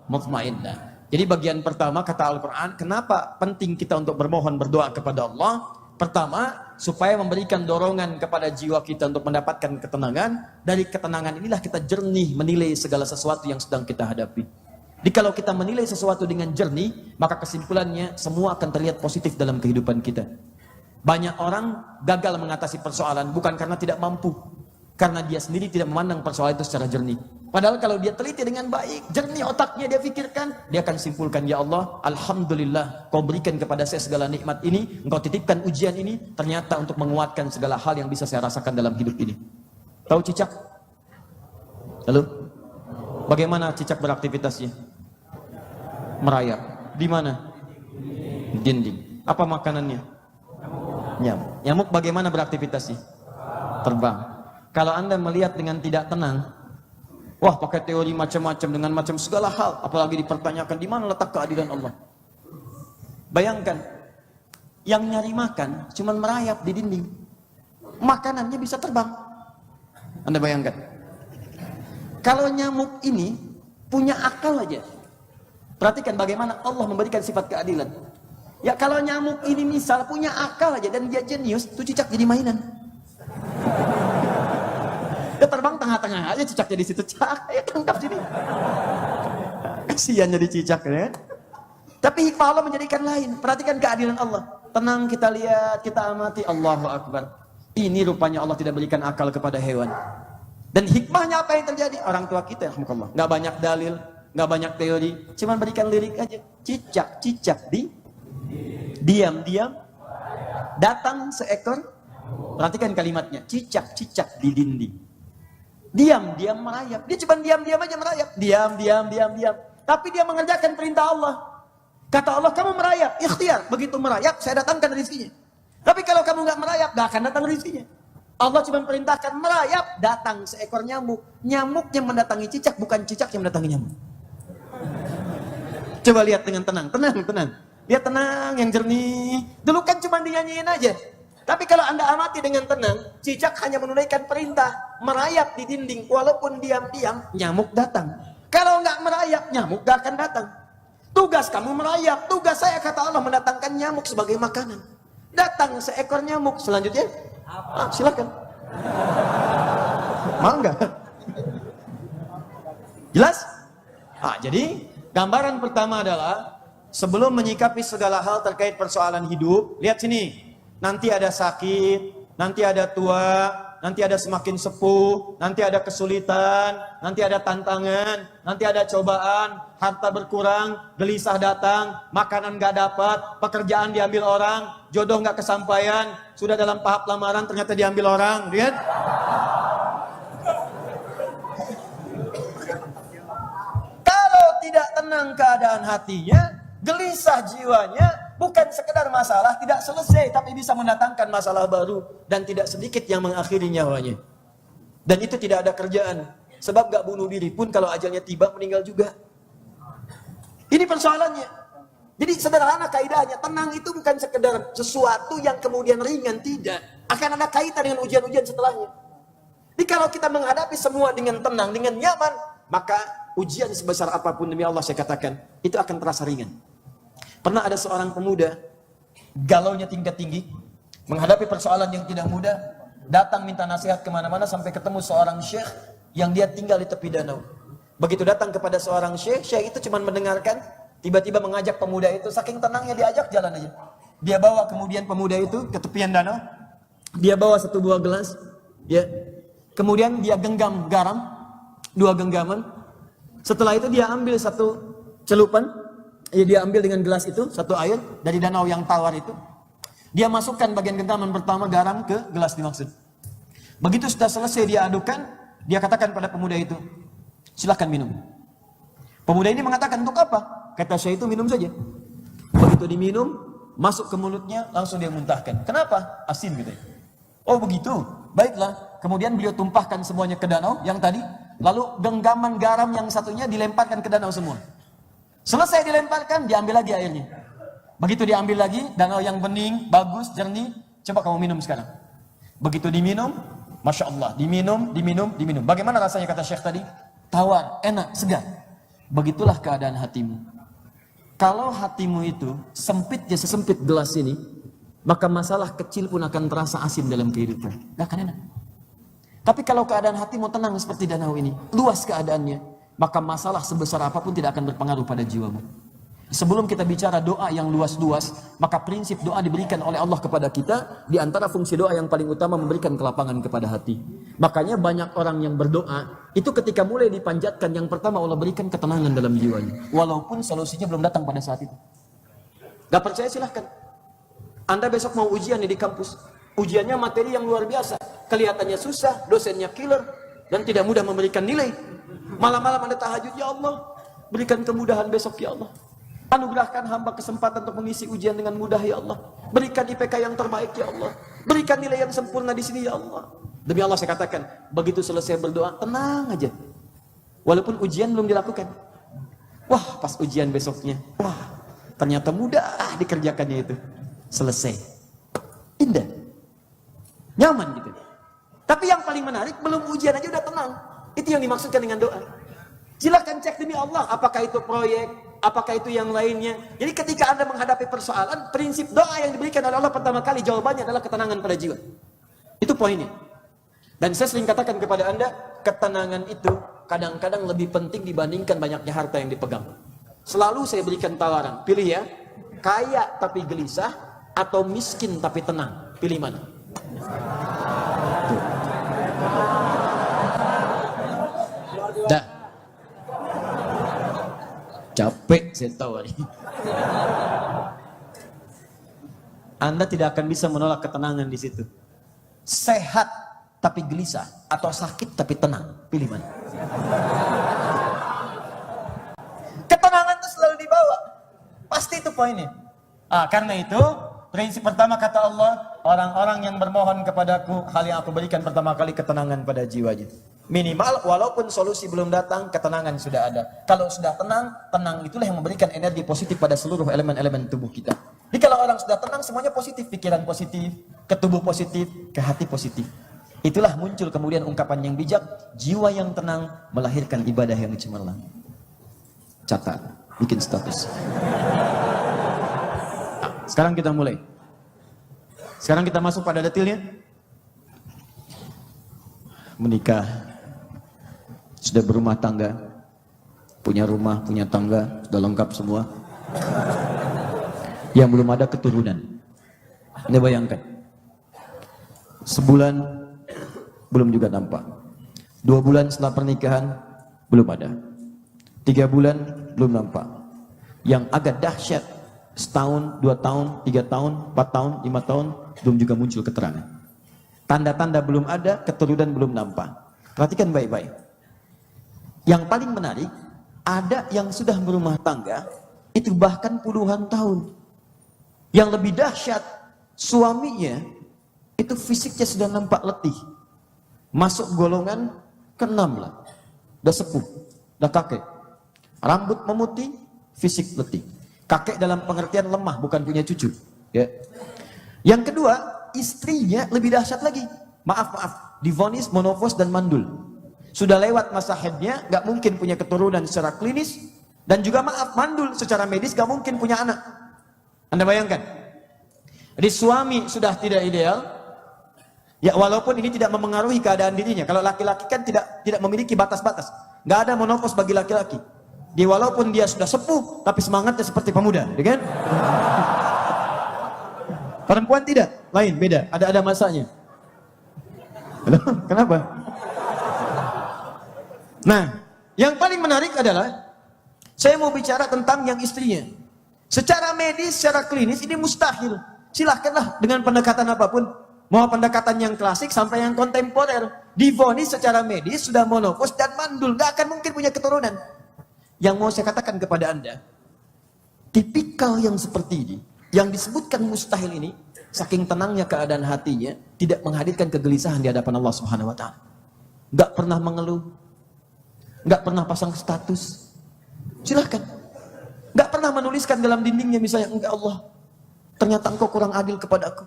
mutmainnah. Jadi bagian pertama kata Al-Quran, kenapa penting kita untuk bermohon berdoa kepada Allah? Pertama, supaya memberikan dorongan kepada jiwa kita untuk mendapatkan ketenangan. Dari ketenangan inilah kita jernih menilai segala sesuatu yang sedang kita hadapi. Jadi kalau kita menilai sesuatu dengan jernih, maka kesimpulannya semua akan terlihat positif dalam kehidupan kita. Banyak orang gagal mengatasi persoalan bukan karena tidak mampu, karena dia sendiri tidak memandang persoalan itu secara jernih. Padahal kalau dia teliti dengan baik, jernih otaknya dia pikirkan, dia akan simpulkan, ya Allah, Alhamdulillah, kau berikan kepada saya segala nikmat ini, engkau titipkan ujian ini, ternyata untuk menguatkan segala hal yang bisa saya rasakan dalam hidup ini. Tahu cicak? Lalu, bagaimana cicak beraktivitasnya? Merayap. Di mana? Dinding. Apa makanannya? Nyamuk. Nyamuk bagaimana beraktivitasnya? Terbang. Kalau Anda melihat dengan tidak tenang, wah pakai teori macam-macam dengan macam segala hal, apalagi dipertanyakan di mana letak keadilan Allah. Bayangkan, yang nyari makan cuman merayap di dinding, makanannya bisa terbang. Anda bayangkan, kalau nyamuk ini punya akal aja, perhatikan bagaimana Allah memberikan sifat keadilan. Ya kalau nyamuk ini misal punya akal aja dan dia jenius, tuh cicak jadi mainan. Dia terbang tengah-tengah aja, cicak jadi situ, cak, ayo tangkap sini. Kasihan jadi cicak ya. Tapi hikmah Allah menjadikan lain. Perhatikan keadilan Allah. Tenang kita lihat, kita amati, Allahu Akbar. Ini rupanya Allah tidak berikan akal kepada hewan. Dan hikmahnya apa yang terjadi? Orang tua kita, alhamdulillah, nggak banyak dalil, nggak banyak teori, cuman berikan lirik aja. Cicak diam-diam datang seekor. Perhatikan kalimatnya, cicak di dinding. Diam-diam merayap. Dia cuma diam-diam aja merayap. Diam. Tapi dia mengerjakan perintah Allah. Kata Allah, kamu merayap, ikhtiar. Begitu merayap, saya datangkan rezekinya. Tapi kalau kamu nggak merayap, nggak akan datang rezekinya. Allah cuma perintahkan merayap, datang seekor nyamuk. Nyamuk yang mendatangi cicak, bukan cicak yang mendatangi nyamuk. Coba lihat dengan tenang. Lihat tenang, yang jernih. Dulu kan cuma dinyanyiin aja. Tapi kalau Anda amati dengan tenang, cicak hanya menunaikan perintah, merayap di dinding, walaupun diam-diam, nyamuk datang. Kalau nggak merayap, nyamuk nggak akan datang. Tugas kamu merayap, tugas saya kata Allah mendatangkan nyamuk sebagai makanan. Datang seekor nyamuk, selanjutnya, silakan. Mangga. Jelas? Jadi gambaran pertama adalah sebelum menyikapi segala hal terkait persoalan hidup, lihat sini. Nanti ada sakit, nanti ada tua, nanti ada semakin sepuh, nanti ada kesulitan, nanti ada tantangan, nanti ada cobaan, harta berkurang, gelisah datang, makanan gak dapat, pekerjaan diambil orang, jodoh gak kesampaian, sudah dalam tahap lamaran ternyata diambil orang, lihat. Kalau tidak tenang keadaan hatinya, gelisah jiwanya, bukan sekedar masalah tidak selesai, tapi bisa mendatangkan masalah baru. Dan tidak sedikit yang mengakhiri nyawanya. Dan itu tidak ada kerjaan. Sebab gak bunuh diri pun kalau ajalnya tiba meninggal juga. Ini persoalannya. Jadi sederhana kaidahnya, tenang itu bukan sekedar sesuatu yang kemudian ringan, tidak. Akan ada kaitan dengan ujian-ujian setelahnya. Jadi kalau kita menghadapi semua dengan tenang, dengan nyaman, maka ujian sebesar apapun demi Allah saya katakan, itu akan terasa ringan. Pernah ada seorang pemuda, galaunya tingkat tinggi, menghadapi persoalan yang tidak mudah, datang minta nasihat kemana-mana sampai ketemu seorang syekh yang dia tinggal di tepi danau. Begitu datang kepada seorang syekh, syekh itu cuma mendengarkan, tiba-tiba mengajak pemuda itu, saking tenangnya diajak jalan aja. Dia bawa kemudian pemuda itu ke tepian danau, dia bawa 1 buah gelas, ya. Kemudian dia genggam garam, 2 genggaman. Setelah itu dia ambil 1 celupan. Dia ambil dengan gelas itu 1 air dari danau yang tawar itu. Dia masukkan bagian genggaman pertama garam ke gelas dimaksud. Begitu sudah selesai dia adukan, dia katakan pada pemuda itu, silahkan minum. Pemuda ini mengatakan, untuk apa? Kata saya itu minum saja. Begitu diminum, masuk ke mulutnya, langsung dia muntahkan. Kenapa? Asin gitu. Oh begitu, baiklah. Kemudian beliau tumpahkan semuanya ke danau yang tadi, lalu genggaman garam yang satunya dilemparkan ke danau semua. Selesai dilemparkan, diambil lagi airnya. Begitu diambil lagi, danau yang bening, bagus, jernih, coba kamu minum sekarang. Begitu diminum, Masya Allah, diminum. Bagaimana rasanya kata Syekh tadi? Tawar, enak, segar. Begitulah keadaan hatimu. Kalau hatimu itu sempitnya sesempit gelas ini, maka masalah kecil pun akan terasa asin dalam kehidupan. Gak akan enak. Tapi kalau keadaan hatimu tenang seperti danau ini, luas keadaannya, maka masalah sebesar apapun tidak akan berpengaruh pada jiwamu. Sebelum kita bicara doa yang luas-luas, maka prinsip doa diberikan oleh Allah kepada kita. Di antara fungsi doa yang paling utama memberikan kelapangan kepada hati. Makanya banyak orang yang berdoa, itu ketika mulai dipanjatkan, yang pertama Allah berikan ketenangan dalam jiwanya. Walaupun solusinya belum datang pada saat itu. Gak percaya silahkan. Anda besok mau ujian di kampus. Ujiannya materi yang luar biasa. Kelihatannya susah, dosennya killer, dan tidak mudah memberikan nilai. Malam-malam Anda tahajud, ya Allah, berikan kemudahan besok ya Allah. Anugerahkan hamba kesempatan untuk mengisi ujian dengan mudah ya Allah. Berikan IPK yang terbaik ya Allah. Berikan nilai yang sempurna di sini ya Allah. Demi Allah saya katakan, begitu selesai berdoa, tenang aja. Walaupun ujian belum dilakukan. Wah, pas ujian besoknya, wah, ternyata mudah dikerjakannya itu. Selesai. Indah. Nyaman gitu. Tapi yang paling menarik, belum ujian aja udah tenang. Itu yang dimaksudkan dengan doa. Silakan cek demi Allah, apakah itu proyek, apakah itu yang lainnya. Jadi ketika Anda menghadapi persoalan, prinsip doa yang diberikan oleh Allah pertama kali jawabannya adalah ketenangan pada jiwa. Itu poinnya. Dan saya sering katakan kepada Anda, ketenangan itu kadang-kadang lebih penting dibandingkan banyaknya harta yang dipegang. Selalu saya berikan tawaran, pilih ya, kaya tapi gelisah atau miskin tapi tenang. Pilih mana? Dah. Capek saya tahu hari. Anda tidak akan bisa menolak ketenangan di situ. Sehat tapi gelisah atau sakit tapi tenang. Pilih mana? Ketenangan itu selalu dibawa. Pasti itu poinnya. Karena itu prinsip pertama kata Allah, orang-orang yang bermohon kepadaku, hal yang aku berikan pertama kali ketenangan pada jiwanya. Minimal walaupun solusi belum datang, ketenangan sudah ada. Kalau sudah tenang, tenang itulah yang memberikan energi positif pada seluruh elemen-elemen tubuh kita. Jadi kalau orang sudah tenang, semuanya positif, pikiran positif, ke tubuh positif, ke hati positif. Itulah muncul kemudian ungkapan yang bijak, jiwa yang tenang melahirkan ibadah yang cemerlang. Catat, bikin status. Sekarang kita mulai. Sekarang kita masuk pada detailnya. Menikah. Sudah berumah tangga, punya rumah, punya tangga, sudah lengkap semua. Yang belum ada keturunan. Anda bayangkan. Sebulan belum juga nampak. 2 bulan setelah pernikahan belum ada. 3 bulan belum nampak. Yang agak dahsyat, setahun, 2 tahun, 3 tahun, 4 tahun, 5 tahun belum juga muncul keterangan. Tanda-tanda belum ada, keturunan belum nampak. Perhatikan baik-baik. Yang paling menarik, ada yang sudah berumah tangga, itu bahkan puluhan tahun. Yang lebih dahsyat, suaminya, itu fisiknya sudah nampak letih. Masuk golongan ke-6 lah. Udah sepuh, udah kakek. Rambut memutih, fisik letih. Kakek dalam pengertian lemah, bukan punya cucu. Ya. Yang kedua, istrinya lebih dahsyat lagi. Maaf, divonis monofos dan mandul. Sudah lewat masa haidnya, gak mungkin punya keturunan secara klinis, dan juga mandul secara medis, gak mungkin punya anak. Anda bayangkan? Jadi suami sudah tidak ideal, ya walaupun ini tidak memengaruhi keadaan dirinya. Kalau laki-laki kan tidak memiliki batas-batas. Gak ada monopos bagi laki-laki. Walaupun dia sudah sepuh, tapi semangatnya seperti pemuda, ya kan? Perempuan tidak, lain, beda, ada masanya. Kenapa? Nah, yang paling menarik adalah saya mau bicara tentang yang istrinya. Secara medis, secara klinis ini mustahil. Silahkanlah dengan pendekatan apapun. Mau pendekatan yang klasik sampai yang kontemporer. Divonis secara medis sudah monopos dan mandul. Gak akan mungkin punya keturunan. Yang mau saya katakan kepada Anda, tipikal yang seperti ini, yang disebutkan mustahil ini, saking tenangnya keadaan hatinya, tidak menghadirkan kegelisahan di hadapan Allah Subhanahu wa Ta'ala. Gak pernah mengeluh, gak pernah pasang status. Silahkan. Gak pernah menuliskan dalam dindingnya misalnya, enggak Allah, ternyata engkau kurang adil kepada aku.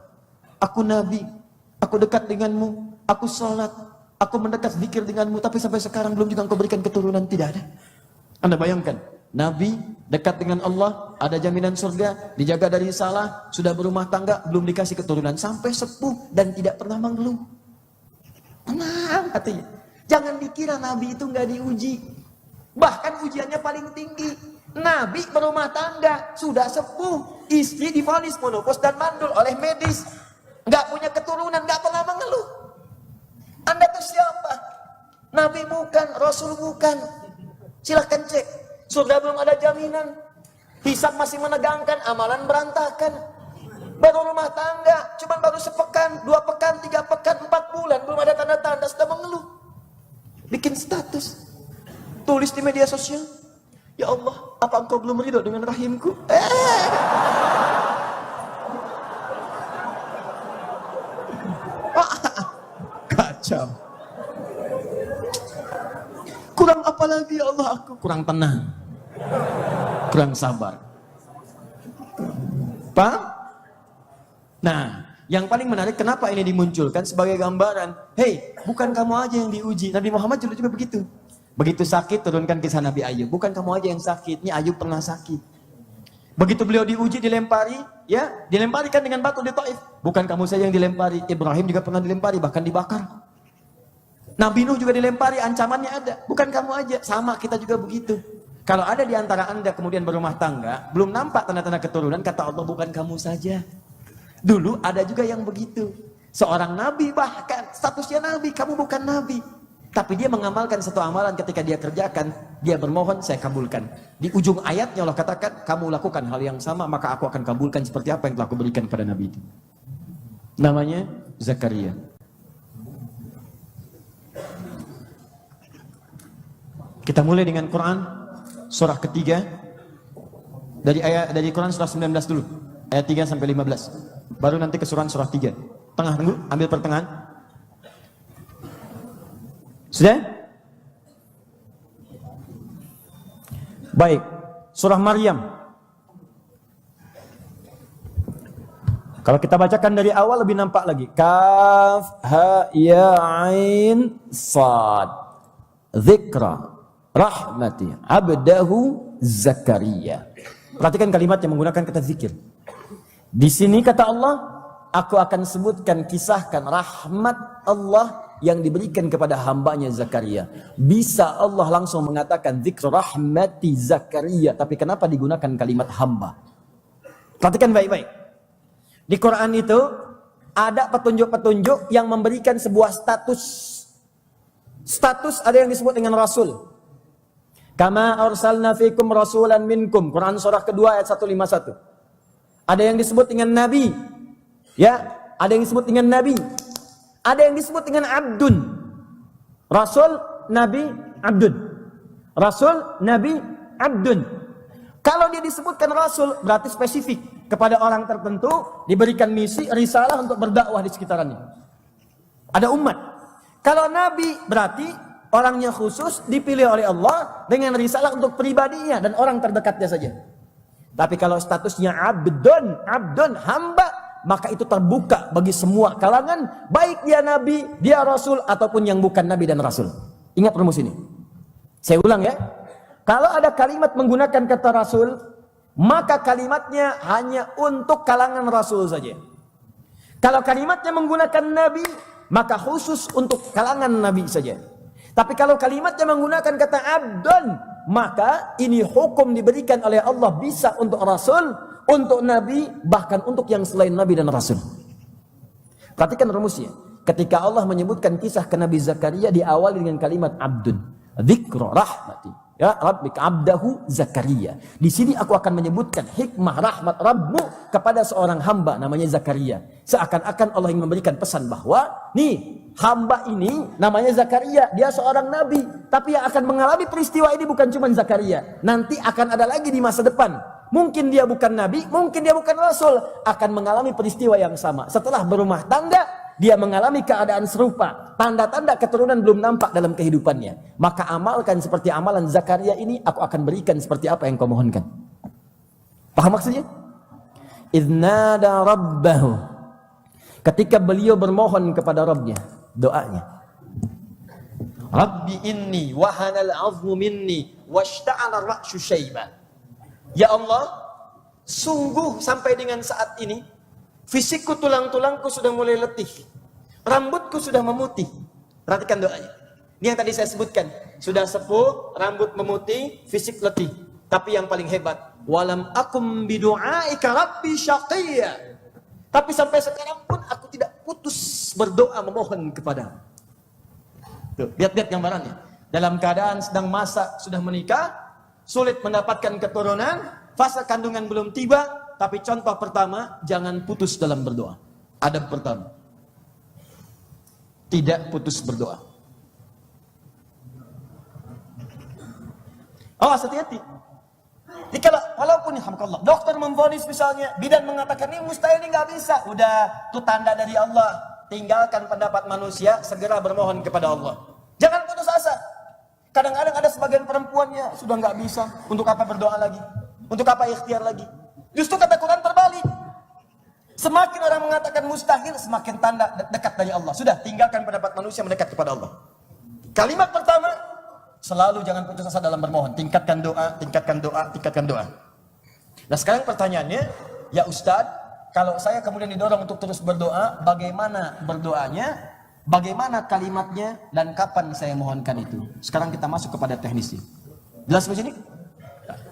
Aku nabi, aku dekat denganmu, aku sholat, aku mendekat zikir denganmu, tapi sampai sekarang belum juga engkau berikan keturunan. Tidak ada. Anda bayangkan, nabi dekat dengan Allah, ada jaminan surga, dijaga dari salah, sudah berumah tangga, belum dikasih keturunan, sampai sepuh dan tidak pernah mengeluh. Tenang hatinya. Jangan dikira nabi itu nggak diuji. Bahkan ujiannya paling tinggi. Nabi berumah tangga, sudah sepuh, istri divonis monopos dan mandul oleh medis, nggak punya keturunan, nggak pernah mengeluh. Anda tuh siapa? Nabi bukan, Rasul bukan. Silahkan cek. Surga belum ada jaminan. Hisab masih menegangkan, amalan berantakan. Baru rumah tangga, cuman baru sepekan, 2 pekan, 3 pekan, 4 bulan, belum ada tanda-tanda, sudah mengeluh. Bikin status, tulis di media sosial, ya Allah, apa engkau belum ridho dengan rahimku? Kacau. Kurang apa lagi ya Allah aku? Kurang tenang, kurang sabar. Paham? Nah, yang paling menarik kenapa ini dimunculkan sebagai gambaran. Hei, bukan kamu aja yang diuji. Nabi Muhammad juga begitu. Begitu sakit, turunkan kisah Nabi Ayub. Bukan kamu aja yang sakit, ini Ayub pernah sakit. Begitu beliau diuji, dilempari, ya, dilempari kan dengan batu di Taif. Bukan kamu saja yang dilempari, Ibrahim juga pernah dilempari, bahkan dibakar. Nabi Nuh juga dilempari, ancamannya ada. Bukan kamu aja, sama kita juga begitu. Kalau ada di antara Anda kemudian berumah tangga, belum nampak tanda-tanda keturunan, kata Allah, bukan kamu saja. Dulu ada juga yang begitu. Seorang nabi bahkan, statusnya nabi, kamu bukan nabi. Tapi dia mengamalkan satu amalan, ketika dia kerjakan, dia bermohon, saya kabulkan. Di ujung ayatnya Allah katakan, kamu lakukan hal yang sama, maka aku akan kabulkan seperti apa yang telah aku berikan kepada nabi itu. Namanya Zakaria. Kita mulai dengan Quran, surah ketiga, dari Quran surah 19 dulu, ayat 3 sampai 15. Baru nanti ke surah 3. Tengah dulu, ambil pertengahan. Sudah? Baik, surah Maryam. Kalau kita bacakan dari awal lebih nampak lagi. Kaf, ha, ya, ain, sad. Dzikra rahmati abdahu Zakaria. Perhatikan kalimat yang menggunakan kata zikir. Di sini kata Allah, aku akan sebutkan, kisahkan rahmat Allah yang diberikan kepada hambanya Zakaria. Bisa Allah langsung mengatakan dzikr rahmati Zakaria, tapi kenapa digunakan kalimat hamba? Perhatikan baik-baik. Di Quran itu ada petunjuk-petunjuk yang memberikan sebuah status. Status ada yang disebut dengan rasul. Kama arsalna fikum rasulan minkum. Quran surah kedua ayat 151. Ada yang disebut dengan nabi. Ya, ada yang disebut dengan nabi. Ada yang disebut dengan abdun. Rasul, nabi, abdun. Rasul, nabi, abdun. Kalau dia disebutkan rasul, berarti spesifik kepada orang tertentu, diberikan misi, risalah untuk berdakwah di sekitarannya. Ada umat. Kalau nabi berarti orangnya khusus, dipilih oleh Allah dengan risalah untuk pribadinya dan orang terdekatnya saja. Tapi kalau statusnya abdun, hamba, maka itu terbuka bagi semua kalangan, baik dia nabi, dia rasul, ataupun yang bukan nabi dan rasul. Ingat rumus ini. Saya ulang ya. Kalau ada kalimat menggunakan kata rasul, maka kalimatnya hanya untuk kalangan rasul saja. Kalau kalimatnya menggunakan nabi, maka khusus untuk kalangan nabi saja. Tapi kalau kalimatnya menggunakan kata abdun, maka ini hukum diberikan oleh Allah bisa untuk rasul, untuk nabi, bahkan untuk yang selain nabi dan rasul. Perhatikan rumusnya. Ketika Allah menyebutkan kisah ke Nabi Zakaria, diawali dengan kalimat abdun, dzikra rahmati. Ya, rabbika abdahu Zakaria. Di sini aku akan menyebutkan hikmah rahmat Rabbmu kepada seorang hamba namanya Zakaria. Seakan-akan Allah ingin memberikan pesan bahwa nih, hamba ini namanya Zakaria, dia seorang nabi, tapi yang akan mengalami peristiwa ini bukan cuma Zakaria. Nanti akan ada lagi di masa depan. Mungkin dia bukan nabi, mungkin dia bukan rasul, akan mengalami peristiwa yang sama. Setelah berumah tangga, dia mengalami keadaan serupa. Tanda-tanda keturunan belum nampak dalam kehidupannya. Maka amalkan seperti amalan Zakaria ini, aku akan berikan seperti apa yang kau mohonkan. Paham maksudnya? Idnada rabbahu. Ketika beliau bermohon kepada Rabbnya, doanya. Rabbi inni wahanal azmu minni washta'ala ra'syu syaiba. Ya Allah, sungguh sampai dengan saat ini, fisikku, tulang-tulangku sudah mulai letih. Rambutku sudah memutih. Perhatikan doanya. Ini yang tadi saya sebutkan. Sudah sepuh, rambut memutih, fisik letih. Tapi yang paling hebat, walam akum bidu'aika rabbi syaqiyya. Tapi sampai sekarang pun aku tidak putus berdoa memohon kepadamu. Tuh, lihat gambarannya. Dalam keadaan sedang masak, sudah menikah, sulit mendapatkan keturunan, fase kandungan belum tiba, tapi contoh pertama, jangan putus dalam berdoa. Adab pertama, tidak putus berdoa. Oh, hati-hati. Jadi walaupun alhamdulillah, dokter memvonis misalnya, bidan mengatakan ini mustahil, ini nggak bisa, udah itu tanda dari Allah. Tinggalkan pendapat manusia, segera bermohon kepada Allah. Jangan putus asa. Kadang-kadang ada sebagian perempuannya sudah nggak bisa, untuk apa berdoa lagi, untuk apa ikhtiar lagi. Justru kata Quran terbalik. Semakin orang mengatakan mustahil, semakin tanda dekat dari Allah. Sudah, tinggalkan pendapat manusia, mendekat kepada Allah. Kalimat pertama, selalu jangan putus asa dalam bermohon. Tingkatkan doa, tingkatkan doa, tingkatkan doa. Nah sekarang pertanyaannya, ya Ustadz, kalau saya kemudian didorong untuk terus berdoa, bagaimana berdoanya? Bagaimana kalimatnya dan kapan saya mohonkan itu? Sekarang kita masuk kepada teknisnya. Jelas di sini?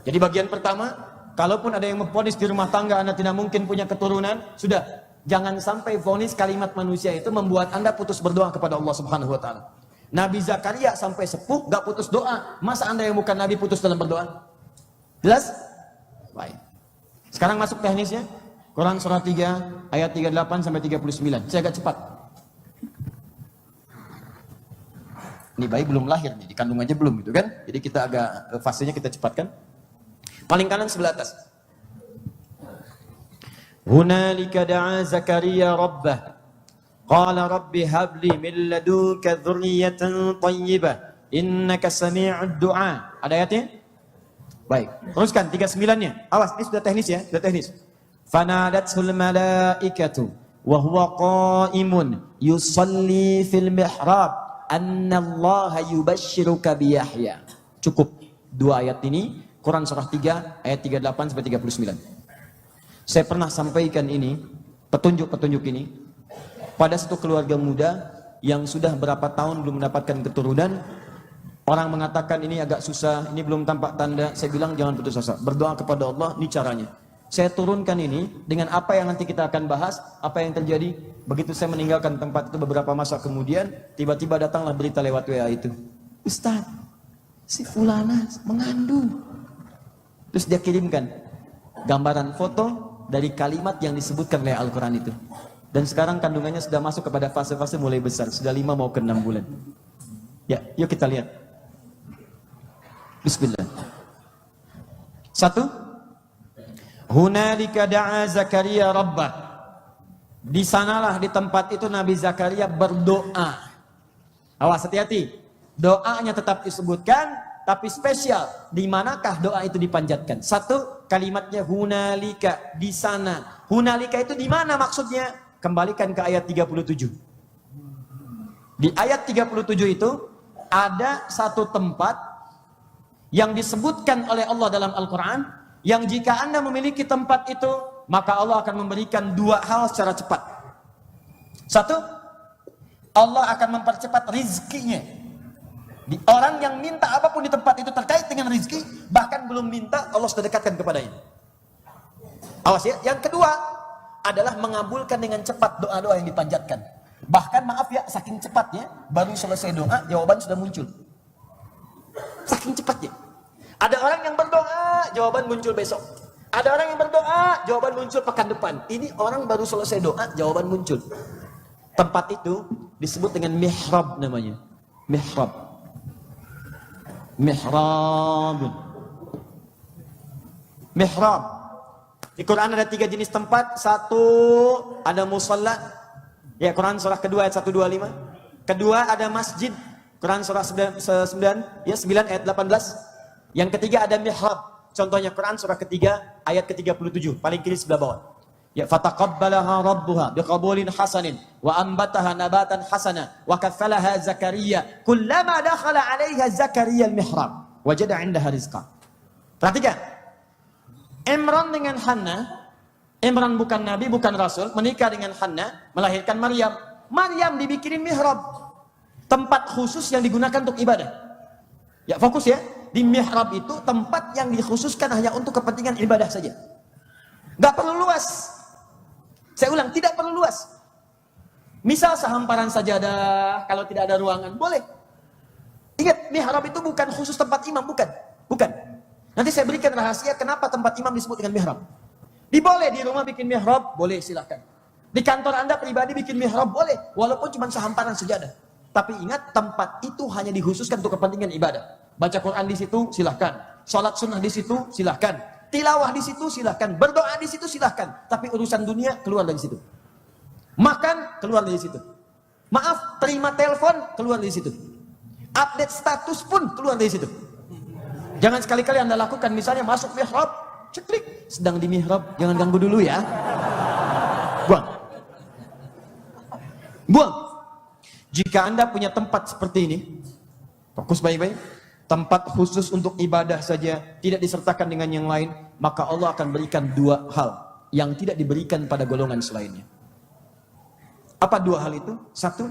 Jadi bagian pertama, kalaupun ada yang memvonis di rumah tangga Anda tidak mungkin punya keturunan, sudah, jangan sampai vonis kalimat manusia itu membuat Anda putus berdoa kepada Allah Subhanahu wa taala. Nabi Zakaria sampai sepuh gak putus doa. Masa Anda yang bukan nabi putus dalam berdoa? Jelas? Baik. Sekarang masuk teknisnya. Quran surah 3 ayat 38 sampai 39. Saya agak cepat. Ini bayi belum lahir nih, di kandung aja belum gitu kan. Jadi kita agak fasenya kita cepatkan. Paling kanan sebelah atas. Hunalika da'a Zakaria rabbah. Qala rabbi habli min ladunka dzurriyyatan thayyibah innaka sami'ud du'a. Ada ayatnya? Baik. Teruskan 39-nya. Awas, ini sudah teknis ya, sudah teknis. Fanadatul malaikatu wa huwa qa'imun yusalli fil mihrab. Annallaha yubashshiruka biyahya. Cukup dua ayat ini, Quran surah 3 ayat 38 sampai 39. Saya pernah sampaikan ini, petunjuk-petunjuk ini pada satu keluarga muda yang sudah berapa tahun belum mendapatkan keturunan. Orang mengatakan ini agak susah, ini belum tampak tanda. Saya bilang jangan putus asa, berdoa kepada Allah, ini caranya. Saya turunkan ini dengan apa yang nanti kita akan bahas, apa yang terjadi. Begitu saya meninggalkan tempat itu beberapa masa kemudian, tiba-tiba datanglah berita lewat WA itu. Ustaz, si fulana mengandung. Terus dia kirimkan gambaran foto dari kalimat yang disebutkan oleh Al-Quran itu. Dan sekarang kandungannya sudah masuk kepada fase-fase mulai besar. Sudah 5 mau ke 6 bulan. Ya, yuk kita lihat. Bismillah. 1. Hunalika da'a Zakaria rabbah. Di sanalah, di tempat itu Nabi Zakaria berdoa. Awas, hati-hati. Doanya tetap disebutkan, tapi spesial. Di manakah doa itu dipanjatkan? 1, kalimatnya hunalika, di sana. Hunalika itu di mana maksudnya? Kembalikan ke ayat 37. Di ayat 37 itu ada satu tempat yang disebutkan oleh Allah dalam Al-Quran, yang jika Anda memiliki tempat itu, maka Allah akan memberikan 2 hal secara cepat. 1, Allah akan mempercepat rizkinya. Di orang yang minta apapun di tempat itu terkait dengan rizki, bahkan belum minta, Allah sudah dekatkan kepadanya. Awas ya. Yang kedua adalah mengabulkan dengan cepat doa-doa yang dipanjatkan. Bahkan maaf ya, saking cepatnya, baru selesai doa, jawaban sudah muncul. Saking cepatnya. Ada orang yang berdoa, jawaban muncul besok. Ada orang yang berdoa, jawaban muncul pekan depan. Ini orang baru selesai doa, jawaban muncul. Tempat itu disebut dengan mihrab namanya. Mihrab. Mihrab. Mihrab. Di Quran ada 3 jenis tempat. Satu, ada musalla. Ya, Quran surah kedua ayat 125. Kedua, ada masjid. Quran surah 9 ayat 18. Yang ketiga ada mihrab. Contohnya Quran surah ketiga ayat ke-37, paling kiri sebelah bawah. Ya, fataqabbalaha rabbuha biqabulin hasanin wa ambataha nabatan hasana wa kaffalaha Zakaria kullama dakhala 'alaiha Zakaria al-mihrab wajada 'indaha rizqa. Perhatikan. Imran dengan Hannah, Imran bukan nabi, bukan rasul, menikah dengan Hannah, melahirkan Maryam. Maryam dibikinin mihrab, tempat khusus yang digunakan untuk ibadah. Ya, fokus ya. Di mihrab itu tempat yang dikhususkan hanya untuk kepentingan ibadah saja. Gak perlu luas. Saya ulang, tidak perlu luas. Misal sehamparan sajadah, kalau tidak ada ruangan, boleh. Ingat, mihrab itu bukan khusus tempat imam, bukan. Nanti saya berikan rahasia kenapa tempat imam disebut dengan mihrab. Boleh di rumah bikin mihrab, boleh, silahkan. Di kantor Anda pribadi bikin mihrab, boleh. Walaupun cuma sehamparan sajadah. Tapi ingat, tempat itu hanya dikhususkan untuk kepentingan ibadah. Baca Quran di situ, silahkan. Sholat sunnah di situ, silahkan. Tilawah di situ, silahkan. Berdoa di situ, silahkan. Tapi urusan dunia, keluar dari situ. Makan, keluar dari situ. Maaf, terima telepon, keluar dari situ. Update status pun, keluar dari situ. Jangan sekali-kali Anda lakukan, misalnya masuk mihrab, ceklik, sedang di mihrab, jangan ganggu dulu ya. Buang. Jika Anda punya tempat seperti ini, fokus baik-baik. Tempat khusus untuk ibadah saja, tidak disertakan dengan yang lain, maka Allah akan berikan 2 hal yang tidak diberikan pada golongan selainnya. Apa 2 hal itu? 1,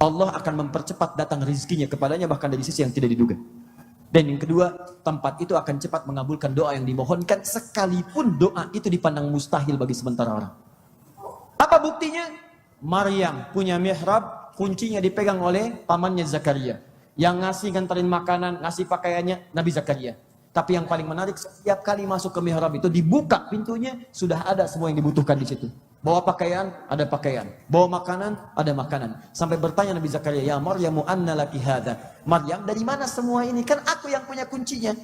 Allah akan mempercepat datang rezekinya kepadanya bahkan dari sisi yang tidak diduga. Dan yang kedua, tempat itu akan cepat mengabulkan doa yang dimohonkan sekalipun doa itu dipandang mustahil bagi sementara orang. Apa buktinya? Maryam punya mihrab, kuncinya dipegang oleh pamannya Zakaria. Yang ngasih nganterin makanan, ngasih pakaiannya Nabi Zakaria. Tapi yang paling menarik, setiap kali masuk ke mihrab itu dibuka pintunya, sudah ada semua yang dibutuhkan di situ. Bawa pakaian, ada pakaian. Bawa makanan, ada makanan. Sampai bertanya Nabi Zakaria, "Ya Maryamu anna laki hadza?" Maryam, dari mana semua ini? Kan aku yang punya kuncinya.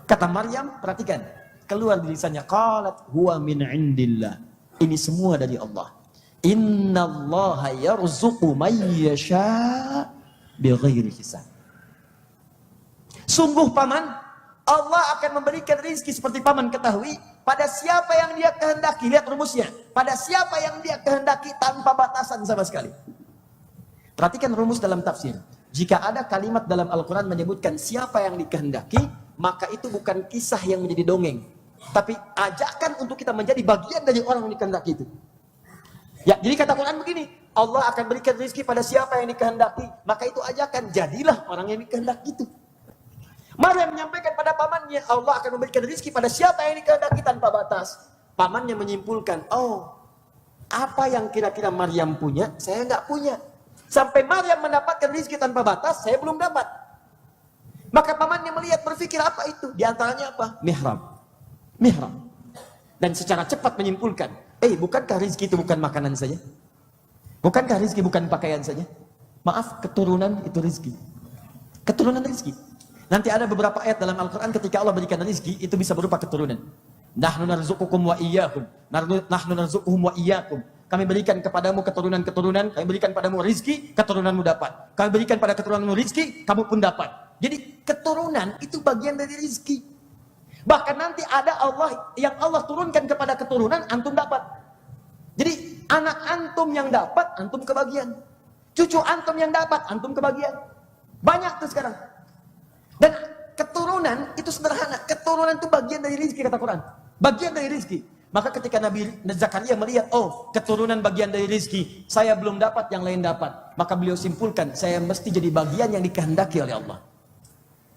Kata Maryam, perhatikan, keluar dari lisannya, qalat huwa min indillah. Ini semua dari Allah. Innallaha yarzuqu may yasha' bighairi hisab. Sungguh paman, Allah akan memberikan rezeki seperti paman ketahui pada siapa yang dia kehendaki. Lihat rumusnya, pada siapa yang dia kehendaki tanpa batasan sama sekali. Perhatikan rumus dalam tafsir. Jika ada kalimat dalam Al-Quran menyebutkan siapa yang dikehendaki, maka itu bukan kisah yang menjadi dongeng, tapi ajakan untuk kita menjadi bagian dari orang yang dikehendaki itu. Ya, jadi kata Quran begini, Allah akan berikan rezeki pada siapa yang dikehendaki, maka itu ajakan, jadilah orang yang dikehendaki itu. Maryam menyampaikan pada pamannya, Allah akan memberikan rezeki pada siapa yang dikehendaki tanpa batas. Pamannya menyimpulkan, oh, apa yang kira-kira Maryam punya, saya nggak punya. Sampai Maryam mendapatkan rezeki tanpa batas, saya belum dapat. Maka pamannya melihat, berpikir apa itu? Di antaranya apa? Mihrab. Mihrab. Dan secara cepat menyimpulkan, bukankah rezeki itu bukan makanan saja? Bukankah rezeki bukan pakaian saja? Maaf, keturunan itu rezeki. Keturunan rezeki. Nanti ada beberapa ayat dalam Al-Quran ketika Allah berikan rezeki, itu bisa berupa keturunan. Nahnu narzuqukum wa iyyakum. Nahnu narzuquhum wa iyyakum. Kami berikan kepadamu keturunan-keturunan, kami berikan padamu rezeki, keturunanmu dapat. Kami berikan pada keturunanmu rezeki, kamu pun dapat. Jadi keturunan itu bagian dari rezeki. Bahkan nanti ada Allah yang Allah turunkan kepada keturunan, antum dapat. Jadi anak antum yang dapat, antum kebagian. Cucu antum yang dapat, antum kebagian. Banyak tuh sekarang. Dan keturunan itu sederhana. Keturunan itu bagian dari rezeki kata Quran. Bagian dari rezeki. Maka ketika Nabi Zakaria melihat, oh keturunan bagian dari rezeki, saya belum dapat, yang lain dapat. Maka beliau simpulkan, saya mesti jadi bagian yang dikehendaki oleh Allah.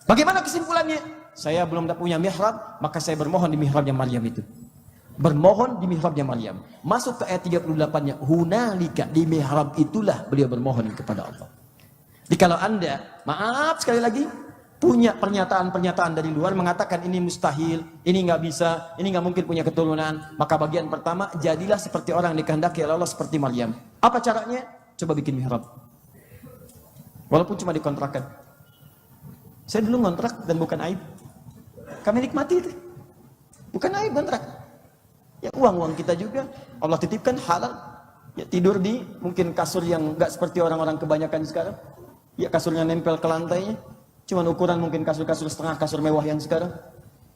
Bagaimana kesimpulannya? Saya belum punya mihrab, maka saya bermohon di mihrabnya Maryam itu. Bermohon di mihrabnya Maryam. Masuk ke ayat 38-nya. Hunalika, di mihrab itulah beliau bermohon kepada Allah. Jadi kalau Anda, maaf sekali lagi, punya pernyataan-pernyataan dari luar mengatakan ini mustahil, ini nggak bisa, ini nggak mungkin punya keturunan, maka bagian pertama, jadilah seperti orang yang dikehendaki oleh Allah seperti Maryam. Apa caranya? Coba bikin mihrab. Walaupun cuma dikontrakan. Saya dulu ngontrak dan bukan aib. Kami nikmati itu. Bukan aib kontrak. Ya uang kita juga Allah titipkan halal. Ya tidur di mungkin kasur yang nggak seperti orang-orang kebanyakan sekarang. Ya kasurnya nempel ke lantainya. Cuman ukuran mungkin kasur-kasur setengah kasur mewah yang sekarang.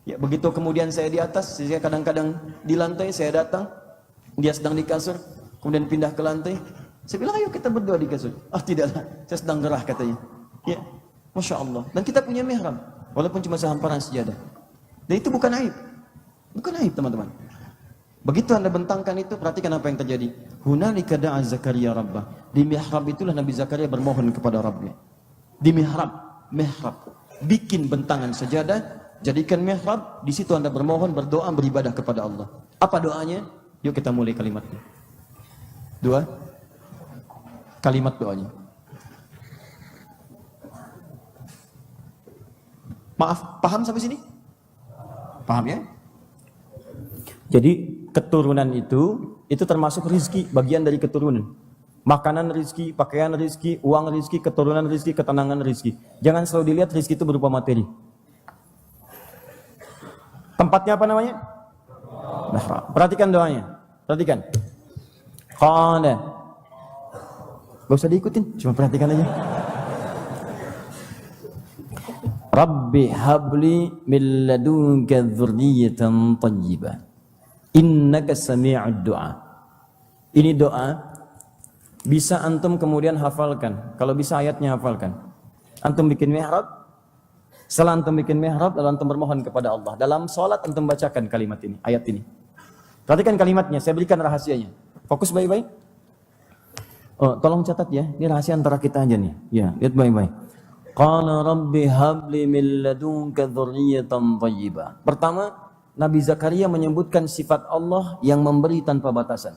Ya begitu kemudian saya di atas, saya kadang-kadang di lantai, saya datang, dia sedang di kasur, kemudian pindah ke lantai. Saya bilang, ayo kita berdoa di kasur. Ah tidaklah, saya sedang gerah katanya. Ya, Masya Allah. Dan kita punya mihrab, walaupun cuma sehamparan sejadah. Dan itu bukan aib. Bukan aib teman-teman. Begitu anda bentangkan itu, perhatikan apa yang terjadi. Hunalika da'a Zakaria Rabbah. Di mihrab itulah Nabi Zakaria bermohon kepada Rabbnya. Di mihrab. Bikin bentangan sajadah, jadikan mihrab, di situ anda bermohon, berdoa, beribadah kepada Allah. Apa doanya? Yuk kita mulai kalimatnya. Dua kalimat doanya. Maaf, paham sampai sini? Paham ya? Jadi keturunan itu termasuk rizki, bagian dari keturunan. Makanan rizki, pakaian rizki, uang rizki, keturunan rizki, ketenangan rizki. Jangan selalu dilihat rizki itu berupa materi. Tempatnya apa namanya? Nah, perhatikan doanya. Perhatikan. Qala. Gak usah diikutin, cuma perhatikan aja. Rabbi habli min ladunka dzurriyyatan thayyibah. Innaka sami'ud du'a. Ini doa bisa antum kemudian hafalkan. Kalau bisa ayatnya hafalkan. Antum bikin mihrab. Setelah antum bikin mihrab, lalu antum bermohon kepada Allah. Dalam sholat antum bacakan kalimat ini, ayat ini. Perhatikan kalimatnya, saya berikan rahasianya. Fokus baik-baik. Oh, tolong catat ya. Ini rahasia antara kita aja nih. Ya, lihat baik-baik. Qala rabbi habli min ladunka dzurriyyatan thayyibah. Pertama, Nabi Zakaria menyebutkan sifat Allah yang memberi tanpa batasan.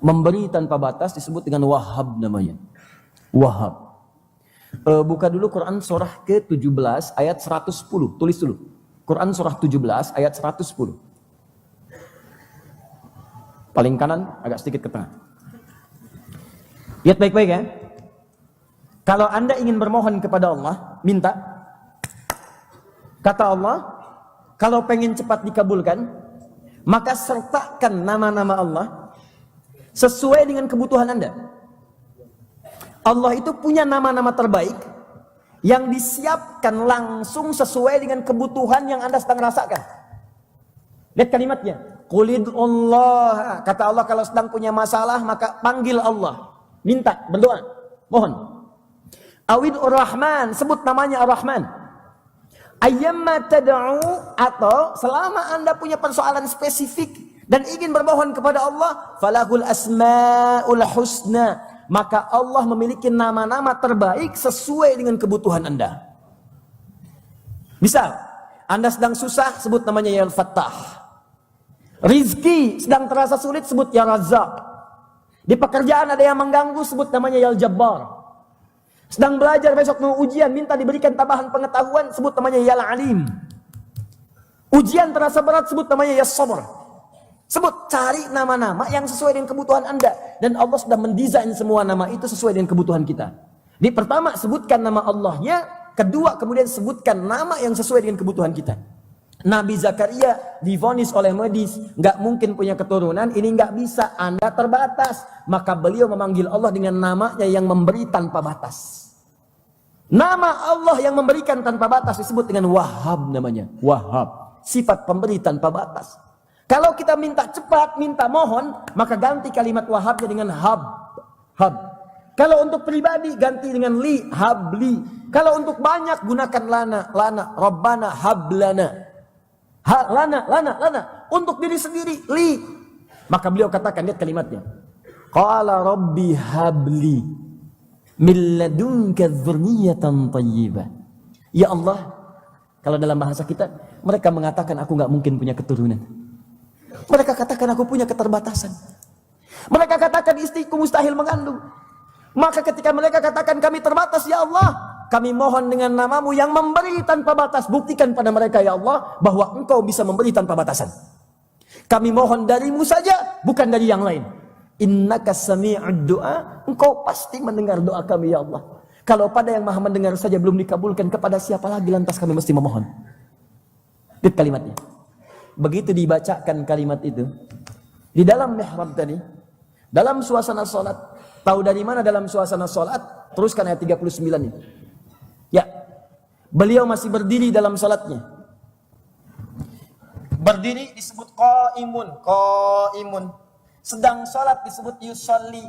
Memberi tanpa batas disebut dengan Wahhab namanya. Wahhab. Buka dulu Quran surah ke-17 ayat 110. Tulis dulu. Quran surah 17 ayat 110. Paling kanan, agak sedikit ke tengah. Lihat baik-baik ya. Kalau anda ingin bermohon kepada Allah, minta. Kata Allah, kalau pengen cepat dikabulkan, maka sertakan nama-nama Allah sesuai dengan kebutuhan anda. Allah itu punya nama-nama terbaik yang disiapkan langsung sesuai dengan kebutuhan yang anda sedang rasakan. Lihat kalimatnya. Qulidullah. Kata Allah kalau sedang punya masalah maka panggil Allah. Minta, berdoa, mohon. Awid Ar-Rahman, sebut namanya Ar-Rahman. Ayyamma tad'u, atau selama anda punya persoalan spesifik dan ingin bermohon kepada Allah, falahul asmaul husna, maka Allah memiliki nama-nama terbaik sesuai dengan kebutuhan anda. Misal, anda sedang susah, sebut namanya Ya Al-Fattah. Rizki sedang terasa sulit, sebut Ya Razzaq. Di pekerjaan ada yang mengganggu, sebut namanya Ya Al-Jabbar. Sedang belajar besok mau ujian, minta diberikan tambahan pengetahuan, sebut namanya Ya Al-Alim. Ujian terasa berat, sebut namanya Ya Sabr. Sebut, cari nama-nama yang sesuai dengan kebutuhan anda. Dan Allah sudah mendesain semua nama itu sesuai dengan kebutuhan kita. Di pertama, sebutkan nama Allahnya. Kedua, kemudian sebutkan nama yang sesuai dengan kebutuhan kita. Nabi Zakaria divonis oleh medis, nggak mungkin punya keturunan, ini nggak bisa, anda terbatas. Maka beliau memanggil Allah dengan namanya yang memberi tanpa batas. Nama Allah yang memberikan tanpa batas disebut dengan Wahhab namanya. Wahhab, sifat pemberi tanpa batas. Kalau kita minta cepat, minta mohon, maka ganti kalimat Wahhabnya dengan Hab. Hab. Kalau untuk pribadi ganti dengan Li, Habli. Kalau untuk banyak gunakan Lana, Lana, Rabbana, Hablana. Lana. Untuk diri sendiri, Li. Maka beliau katakan, lihat kalimatnya. Qala Rabbi habli min ladunka dzurriyyatan thayyibah. Ya Allah, kalau dalam bahasa kita, mereka mengatakan aku nggak mungkin punya keturunan. Mereka katakan aku punya keterbatasan. Mereka katakan istriku mustahil mengandung. Maka ketika mereka katakan kami terbatas, ya Allah, kami mohon dengan namamu yang memberi tanpa batas. Buktikan pada mereka ya Allah bahwa engkau bisa memberi tanpa batasan. Kami mohon darimu saja, bukan dari yang lain. Innaka sami'ud du'a, engkau pasti mendengar doa kami ya Allah. Kalau pada yang maha mendengar saja belum dikabulkan, kepada siapa lagi lantas kami mesti memohon? Lihat kalimatnya. Begitu dibacakan kalimat itu di dalam mihrab tadi, dalam suasana salat. Tahu dari mana dalam suasana salat? Teruskan ayat 39 ini. Ya. Beliau masih berdiri dalam salatnya. Berdiri disebut qaimun. Sedang salat disebut yusalli.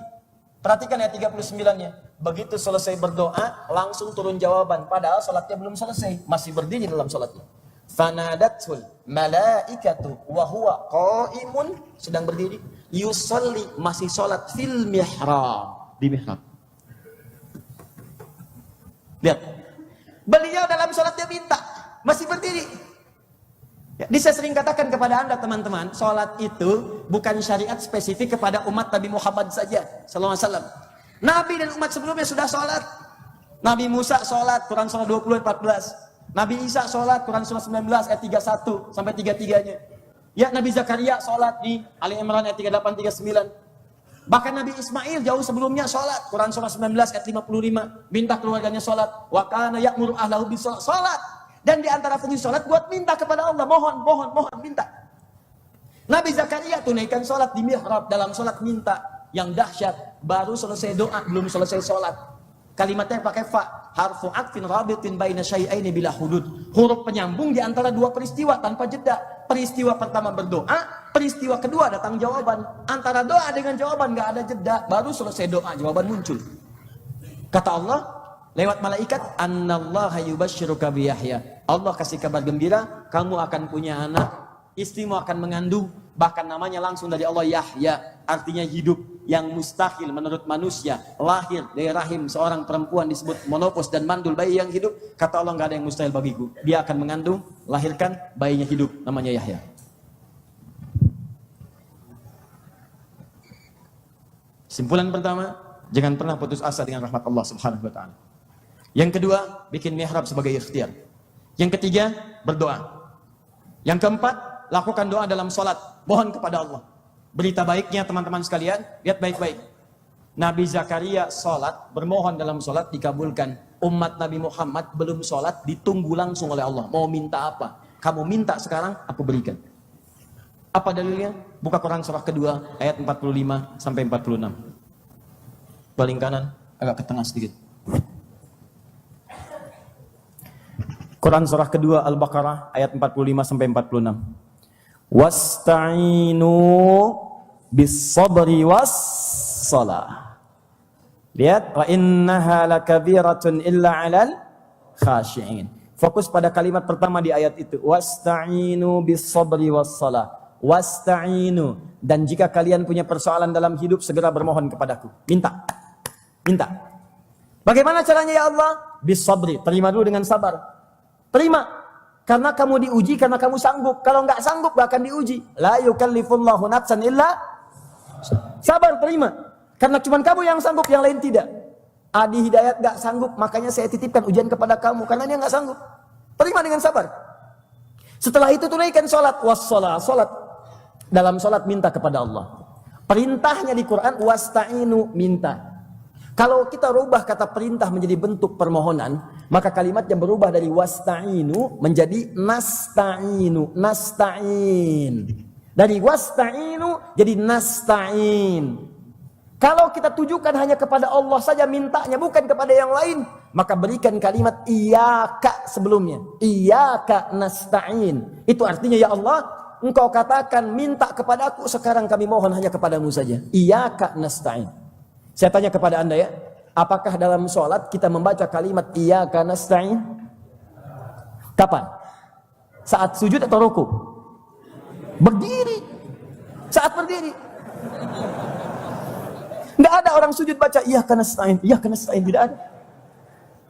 Perhatikan ayat 39-nya. Begitu selesai berdoa, langsung turun jawaban. Padahal salatnya belum selesai, masih berdiri dalam salatnya. Fanadatul malaikatu wa huwa qaimun, sedang berdiri, yusalli, masih salat fil mihrab, di mihrab. Lihat. Beliau dalam salatnya minta, masih berdiri. Ya, saya sering katakan kepada Anda teman-teman, salat itu bukan syariat spesifik kepada umat Nabi Muhammad saja sallallahu alaihi wasallam. Nabi dan umat sebelumnya sudah salat. Nabi Musa salat, Quran surah 20 ayat 14. Nabi Isa sholat, Quran surah 19 ayat 31 sampai 33-nya. Ya, Nabi Zakaria sholat di Ali Imran ayat 38 39. Bahkan Nabi Ismail jauh sebelumnya sholat, Quran surah 19 ayat 55, minta keluarganya sholat. Wa kana ya'muru ahlahu bis sholat. Dan di antara fungsi sholat buat minta kepada Allah, mohon, minta. Nabi Zakaria tunaikan sholat di mihrab, dalam sholat minta yang dahsyat, baru selesai doa, belum selesai sholat. Kalimatnya pakai fa, harfu atfin rabitin baina syai'aini bila hudud. Huruf penyambung di antara dua peristiwa tanpa jeda. Peristiwa pertama berdoa, peristiwa kedua datang jawaban. Antara doa dengan jawaban enggak ada jeda, baru selesai doa jawaban muncul. Kata Allah lewat malaikat, annallaha yubashshiruka bi Yahya. Allah kasih kabar gembira, kamu akan punya anak, istrimu akan mengandung, bahkan namanya langsung dari Allah Yahya, artinya hidup. Yang mustahil menurut manusia, lahir dari rahim seorang perempuan disebut monopos dan mandul, bayi yang hidup. Kata Allah, nggak ada yang mustahil bagiku. Dia akan mengandung, lahirkan, bayinya hidup, namanya Yahya. Simpulan pertama, jangan pernah putus asa dengan rahmat Allah Subhanahu wa taala. Yang kedua, bikin mihrab sebagai ikhtiar. Yang ketiga, berdoa. Yang keempat, lakukan doa dalam salat, mohon kepada Allah. Berita baiknya teman-teman sekalian, lihat baik-baik. Nabi Zakaria sholat, bermohon dalam sholat, dikabulkan. Umat Nabi Muhammad belum sholat, ditunggu langsung oleh Allah. Mau minta apa? Kamu minta sekarang, aku berikan. Apa dalilnya? Buka Quran surah kedua, ayat 45 sampai 46. Paling kanan, agak ke tengah sedikit. Quran surah kedua Al-Baqarah, ayat 45 sampai 46. Wasta'inu bis-sabri was-salah. Lihat, wa innaha lakabiratun illa 'alal khashi'in. Fokus pada kalimat pertama di ayat itu. Wasta'inu bis-sabri was-salah. Wasta'inu, dan jika kalian punya persoalan dalam hidup, segera bermohon kepadaku. Minta. Bagaimana caranya ya Allah? Bis-sabri, terima dulu dengan sabar. Terima. Karena kamu diuji, karena kamu sanggup. Kalau nggak sanggup, nggak akan diuji. La yukallifullahu nafsan illa. Sabar, terima. Karena cuma kamu yang sanggup, yang lain tidak. Adi Hidayat nggak sanggup, makanya saya titipkan ujian kepada kamu. Karena dia nggak sanggup. Terima dengan sabar. Setelah itu tunaikan sholat. Wassalah, sholat. Dalam sholat minta kepada Allah. Perintahnya di Quran, wasta'inu, minta. Kalau kita rubah kata perintah menjadi bentuk permohonan, maka kalimatnya berubah dari wasta'inu menjadi nasta'inu, nasta'in. Dari wasta'inu jadi nasta'in. Kalau kita tujukan hanya kepada Allah saja mintanya, bukan kepada yang lain, maka berikan kalimat iyyaka sebelumnya. Iyyaka nasta'in. Itu artinya ya Allah, Engkau katakan minta kepadaku, sekarang kami mohon hanya kepadamu saja. Iyyaka nasta'in. Saya tanya kepada Anda ya, apakah dalam sholat kita membaca kalimat iyyaka nasta'in? Kapan? Saat sujud atau ruku? Berdiri. Saat berdiri. Nggak ada orang sujud baca iyyaka nasta'in, tidak ada.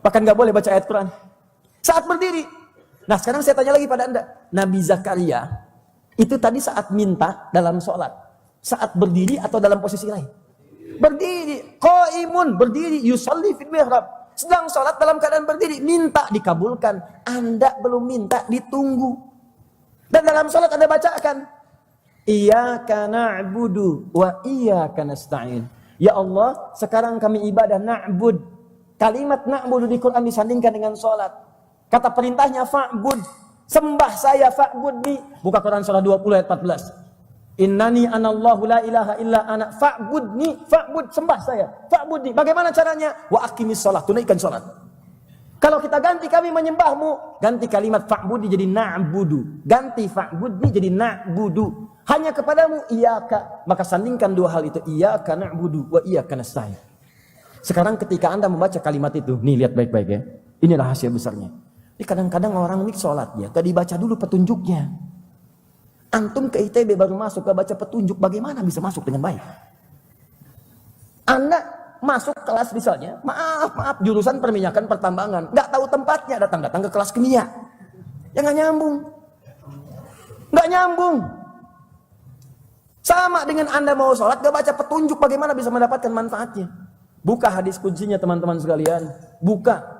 Bahkan nggak boleh baca ayat Quran. Saat berdiri. Nah sekarang saya tanya lagi pada Anda, Nabi Zakaria itu tadi saat minta dalam sholat, saat berdiri atau dalam posisi lain? Berdiri, qaimun, berdiri, yusalli fil mihrab. Sedang sholat dalam keadaan berdiri, minta dikabulkan. Anda belum minta, ditunggu. Dan dalam sholat Anda bacakan, Iyyaka na'budu wa iyyaka nasta'in. Ya Allah, sekarang kami ibadah na'bud. Kalimat na'budu di Quran disandingkan dengan sholat. Kata perintahnya fa'bud. Sembah saya fa'budni. Buka Quran surah 20 ayat 14. Innani anallahu la ilaha illa ana fa'budni, fa'bud, sembah saya, fa'budni. Bagaimana caranya? Wa aqimis shalah, tunaikan salat. Kalau kita ganti kami menyembahmu, ganti kalimat fa'budi jadi na'budu. Ganti fa'budni jadi na'budu. Hanya kepadamu iyyaka. Maka sandingkan dua hal itu, iyyaka na'budu wa iyyaka nasta'in. Sekarang ketika Anda membaca kalimat itu, nih lihat baik-baik ya. Ini rahasia besarnya. Ini kadang-kadang orang ini sholatnya, tadi baca dulu petunjuknya. Antum ke ITB baru masuk, gak baca petunjuk, bagaimana bisa masuk dengan baik? Anda masuk kelas misalnya, maaf, jurusan perminyakan pertambangan, gak tahu tempatnya, datang ke kelas kimia. Ya gak nyambung. Gak nyambung. Sama dengan Anda mau sholat, gak baca petunjuk, bagaimana bisa mendapatkan manfaatnya? Buka hadis kuncinya teman-teman sekalian. Buka.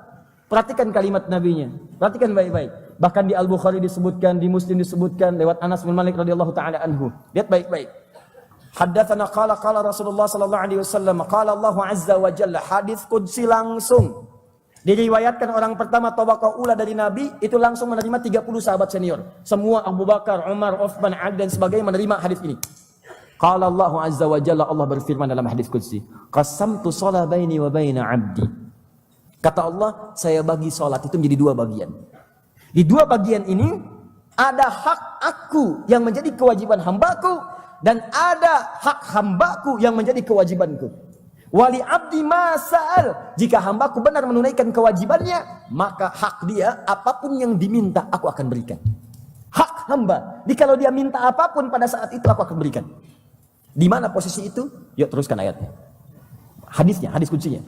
Perhatikan kalimat nabinya. Perhatikan baik-baik. Bahkan di Al-Bukhari disebutkan, di Muslim disebutkan lewat Anas bin Malik radhiyallahu taala anhu. Lihat baik-baik. Haddatsana qala Rasulullah sallallahu alaihi wasallam, qala Allah azza wa jalla, hadis qudsi langsung. Diriwayatkan orang pertama tabaqah ula dari Nabi itu langsung menerima 30 sahabat senior. Semua Abu Bakar, Umar, Utsman, Ali dan sebagainya menerima hadis ini. Qala Allah azza wa jalla, Allah berfirman dalam hadis qudsi, qasamtu shalah baini wa baina 'abdi. Kata Allah, saya bagi salat itu menjadi dua bagian. Di dua bagian ini ada hak aku yang menjadi kewajiban hambaku dan ada hak hambaku yang menjadi kewajibanku. Wali abdi masal, jika hambaku benar menunaikan kewajibannya, maka hak dia apapun yang diminta aku akan berikan. Hak hamba, jika dia minta apapun pada saat itu aku akan berikan. Di mana posisi itu? Yuk teruskan ayatnya. Hadisnya, hadis kuncinya.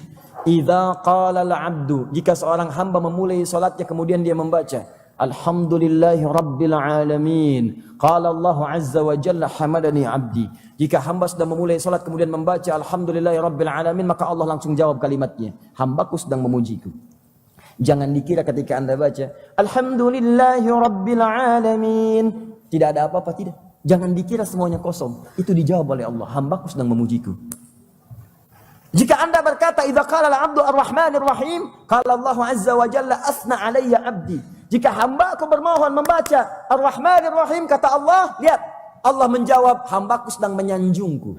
Idza qala al-'abdu, jika seorang hamba memulai salatnya kemudian dia membaca Alhamdulillahi rabbil alamin. Qala Allah azza wa jalla hamadani 'abdi. Jika hamba sudah memulai salat kemudian membaca Alhamdulillahi rabbil alamin, maka Allah langsung jawab kalimatnya, hambaku sedang memujiku. Jangan dikira ketika Anda baca Alhamdulillahi rabbil alamin tidak ada apa-apa, tidak. Jangan dikira semuanya kosong. Itu dijawab oleh Allah, hambaku sedang memujiku. Jika Anda berkata idza qala al-'abdu ar-rahmanir rahim, qala Allah azza wa jalla asna 'alayya 'abdi. Jika hambaku bermohon membaca ar-rahmanir rahim, kata Allah, lihat, Allah menjawab, hambaku sedang menyanjungku.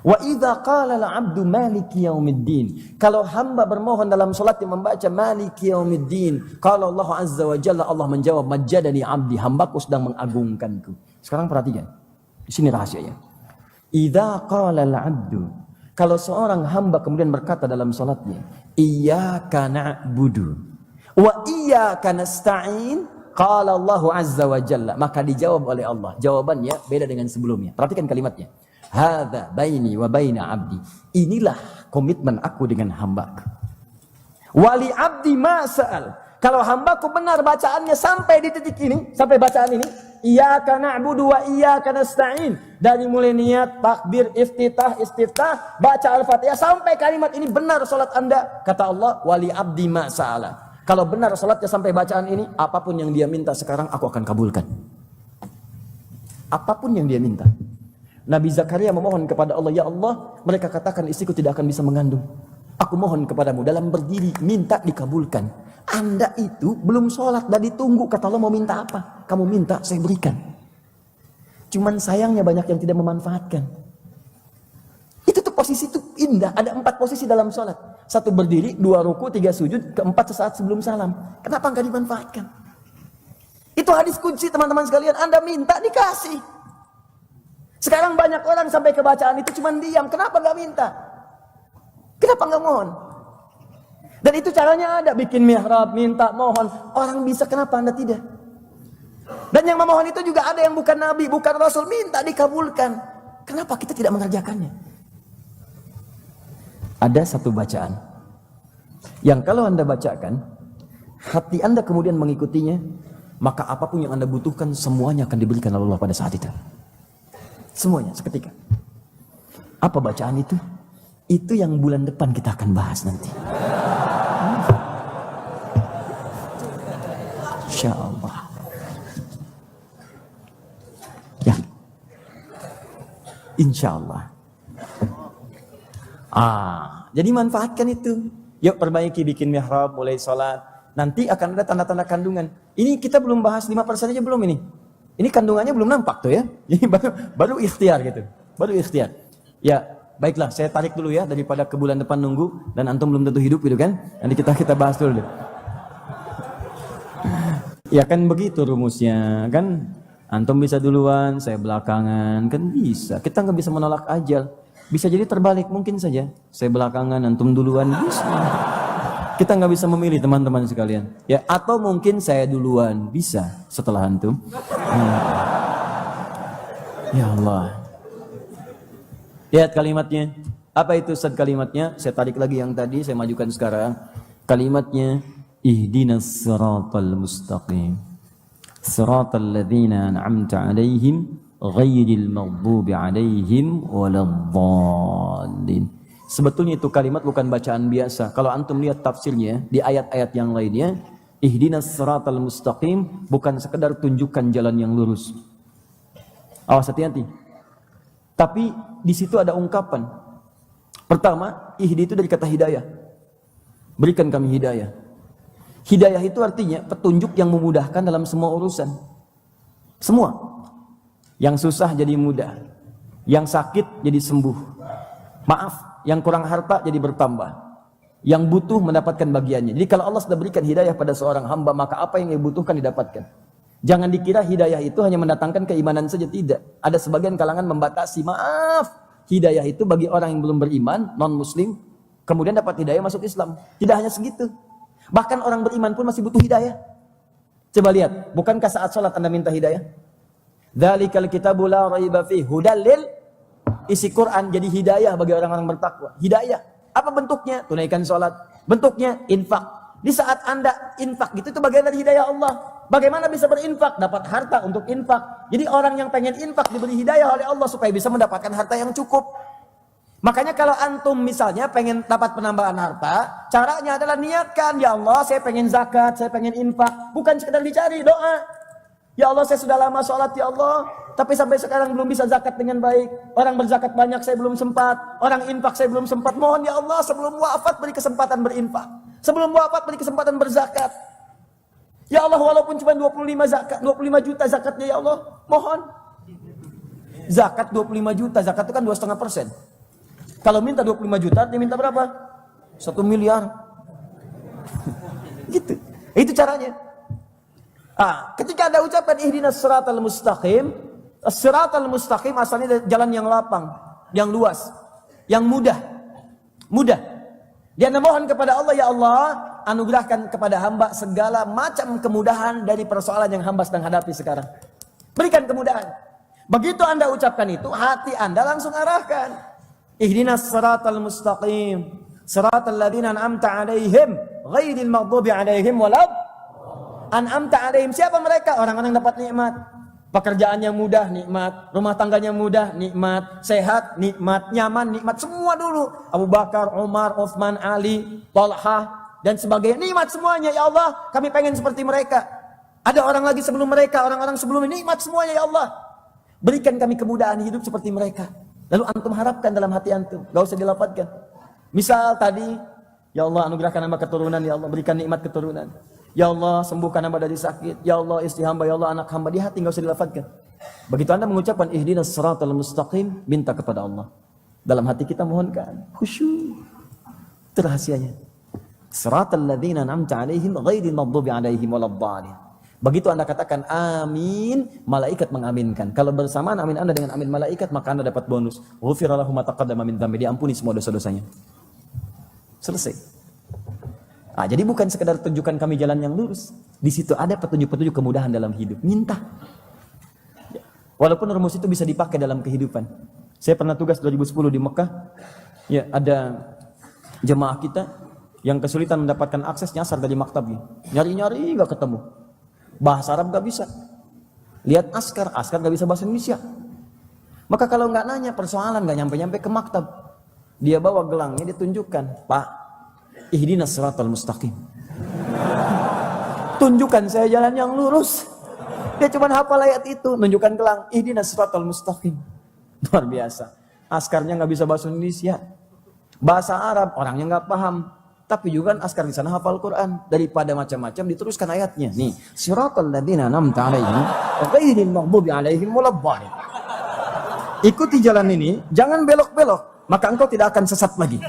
Wa idza qala al-'abdu maliki yaumiddin, kalau hamba bermohon dalam salat yang membaca maliki yaumiddin, qala Allah azza wa jalla, Allah menjawab majjadani 'abdi, hambaku sedang mengagungkanku. Sekarang perhatikan. Di sini rahasianya. Idza qala al-'abdu, kalau seorang hamba kemudian berkata dalam salatnya, iyyaka na'budu wa iyyaka nasta'in, qala Allah azza wa jalla, maka dijawab oleh Allah. Jawabannya beda dengan sebelumnya. Perhatikan kalimatnya. Hadza baini wa baina 'abdi. Inilah komitmen aku dengan hambaku. Wali 'abdi ma sa'al. Kalau hambaku benar bacaannya sampai di titik ini, sampai bacaan ini, iyyaka na'budu wa iyyaka nasta'in, dari mulai niat, takbir, istiftah, baca Al-Fatihah sampai kalimat ini benar salat Anda, kata Allah, wali abdi ma sa'ala. Kalau benar salatnya sampai bacaan ini, apapun yang dia minta sekarang aku akan kabulkan. Apapun yang dia minta. Nabi Zakaria memohon kepada Allah, ya Allah, mereka katakan istriku tidak akan bisa mengandung. Aku mohon kepadamu dalam berdiri minta dikabulkan. Anda itu belum sholat dan ditunggu, kata Allah mau minta apa? Kamu minta, saya berikan. Cuman sayangnya banyak yang tidak memanfaatkan. Itu tuh posisi itu indah. Ada 4 posisi dalam sholat. 1 berdiri, 2 ruku, 3 sujud, keempat sesaat sebelum salam. Kenapa enggak dimanfaatkan? Itu hadis kunci teman-teman sekalian. Anda minta dikasih. Sekarang banyak orang sampai kebacaan itu cuman diam. Kenapa enggak minta? Kenapa enggak mohon? Dan itu caranya ada, bikin mihrab, minta, mohon. Orang bisa, kenapa Anda tidak? Dan yang memohon itu juga ada yang bukan Nabi, bukan Rasul, minta dikabulkan. Kenapa kita tidak mengerjakannya? Ada satu bacaan yang kalau Anda bacakan, hati Anda kemudian mengikutinya, maka apapun yang Anda butuhkan semuanya akan diberikan oleh Allah pada saat itu. Semuanya, seketika. Apa bacaan itu? Itu yang bulan depan kita akan bahas nanti. Masya Allah. Ya. Insya Allah. Jadi manfaatkan itu. Yuk perbaiki, bikin mihrab, mulai sholat. Nanti akan ada tanda-tanda kandungan. Ini kita belum bahas 5% aja belum ini. Ini kandungannya belum nampak tuh ya. Ini baru ikhtiar gitu. Baru ikhtiar. Ya, baiklah, saya tarik dulu ya daripada ke bulan depan nunggu dan antum belum tentu hidup gitu kan. Nanti kita bahas dulu deh. Ya kan begitu rumusnya kan. Antum bisa duluan, saya belakangan, kan bisa. Kita nggak bisa menolak ajal. Bisa jadi terbalik mungkin saja. Saya belakangan, antum duluan, bisa. Kita nggak bisa memilih teman-teman sekalian. Ya, atau mungkin saya duluan, bisa setelah antum. Ya Allah. Lihat kalimatnya. Apa itu Ustaz kalimatnya? Saya tarik lagi yang tadi, saya majukan sekarang. Kalimatnya, ihdinas siratal mustaqim. Siratal ladzina an'amta 'alaihim ghairil maghdubi 'alaihim waladdallin. Sebetulnya itu kalimat bukan bacaan biasa. Kalau antum lihat tafsirnya di ayat-ayat yang lainnya, ihdinas siratal mustaqim bukan sekedar tunjukkan jalan yang lurus. Awas hati-hati. Tapi di situ ada ungkapan. Pertama, ihdi itu dari kata hidayah. Berikan kami hidayah. Hidayah itu artinya petunjuk yang memudahkan dalam semua urusan. Semua. Yang susah jadi mudah. Yang sakit jadi sembuh. Maaf, yang kurang harta jadi bertambah. Yang butuh mendapatkan bagiannya. Jadi kalau Allah sudah berikan hidayah pada seorang hamba, maka apa yang ia butuhkan didapatkan. Jangan dikira hidayah itu hanya mendatangkan keimanan saja, tidak. Ada sebagian kalangan membatasi, maaf, hidayah itu bagi orang yang belum beriman, non-muslim, kemudian dapat hidayah masuk Islam. Tidak hanya segitu. Bahkan orang beriman pun masih butuh hidayah. Coba lihat, bukankah saat sholat Anda minta hidayah? Dzalikal kitabu la raiba fihi hudal lil, isi Quran jadi hidayah bagi orang-orang bertakwa. Hidayah. Apa bentuknya? Tunaikan sholat. Bentuknya infak. Di saat Anda infak gitu itu bagian dari hidayah Allah. Bagaimana bisa berinfak? Dapat harta untuk infak. Jadi orang yang pengen infak diberi hidayah oleh Allah supaya bisa mendapatkan harta yang cukup. Makanya kalau antum misalnya pengen dapat penambahan harta, caranya adalah niatkan, ya Allah saya pengen zakat, saya pengen infak. Bukan sekedar dicari, doa. Ya Allah saya sudah lama sholat ya Allah, tapi sampai sekarang belum bisa zakat dengan baik. Orang berzakat banyak saya belum sempat, orang infak saya belum sempat. Mohon ya Allah sebelum wafat beri kesempatan berinfak. Sebelum wafat beri kesempatan berzakat. Ya Allah walaupun cuma 25 juta zakatnya ya Allah, mohon. Zakat 25 juta, zakat itu kan 2,5%. Kalau minta 25 juta, dia minta berapa? 1 miliar. Gitu. Itu caranya. Ketika ada ucapan ihdinas siratal mustaqim, siratal mustaqim asalnya dari jalan yang lapang, yang luas, yang mudah. Mudah. Dia memohon kepada Allah, ya Allah, anugerahkan kepada hamba segala macam kemudahan dari persoalan yang hamba sedang hadapi sekarang. Berikan kemudahan. Begitu Anda ucapkan itu, hati Anda langsung arahkan. Ihdinas siratal mustaqim, siratal ladzina an'amta 'alaihim, ghairil maghdubi 'alaihim an'amta 'alaihim. Siapa mereka? Orang-orang yang dapat nikmat. Pekerjaan yang mudah, nikmat. Rumah tangganya mudah, nikmat. Sehat, nikmat. Nyaman, nikmat. Semua dulu. Abu Bakar, Umar, Uthman, Ali, Talha, dan sebagainya. Nikmat semuanya, ya Allah. Kami pengen seperti mereka. Ada orang lagi sebelum mereka, orang-orang sebelum ini. Nikmat semuanya, ya Allah. Berikan kami kemudahan hidup seperti mereka. Lalu antum harapkan dalam hati antum, gak usah dilapatkan. Misal tadi, ya Allah anugerahkan hamba keturunan, ya Allah berikan nikmat keturunan. Ya Allah sembuhkan hamba dari sakit. Ya Allah istri hamba, ya Allah anak hamba. Di hati gak usah dilapatkan. Begitu Anda mengucapkan ihdinas siratal mustaqim, minta kepada Allah. Dalam hati kita mohonkan, khusyuk. Itu rahasianya. Siratal ladzina an'amta 'alaihim ghairil maghdubi 'alaihim waladdallin. Begitu Anda katakan amin, malaikat mengaminkan. Kalau bersamaan amin Anda dengan amin malaikat, maka Anda dapat bonus. Ghufira lahu ma taqaddama min dzambi, diampuni semua dosa-dosanya. Selesai. Jadi bukan sekedar tunjukkan kami jalan yang lurus. Di situ ada petunjuk-petunjuk kemudahan dalam hidup. Minta. Walaupun rumus itu bisa dipakai dalam kehidupan. Saya pernah tugas 2010 di Mekah. Ya, ada jemaah kita yang kesulitan mendapatkan akses nyasar dari maktabnya. Nyari-nyari enggak ketemu. Bahasa Arab gak bisa. Lihat askar gak bisa bahasa Indonesia. Maka kalau gak nanya persoalan gak nyampe-nyampe ke maktab. Dia bawa gelangnya, dia tunjukkan, Pak, ihdinas siratal mustaqim. Tunjukkan saya jalan yang lurus. Dia cuma hafal ayat itu, nunjukkan gelang, ihdinas siratal mustaqim. Luar biasa. Askarnya nggak bisa bahasa Indonesia, bahasa Arab orangnya nggak paham, tapi juga askar di sana hafal Quran. Daripada macam-macam diteruskan ayatnya. Nih, siratal ladzina an'amta 'alaihim ghairil maghdubi 'alaihim waladdallin. Ikuti jalan ini, jangan belok-belok, maka engkau tidak akan sesat lagi.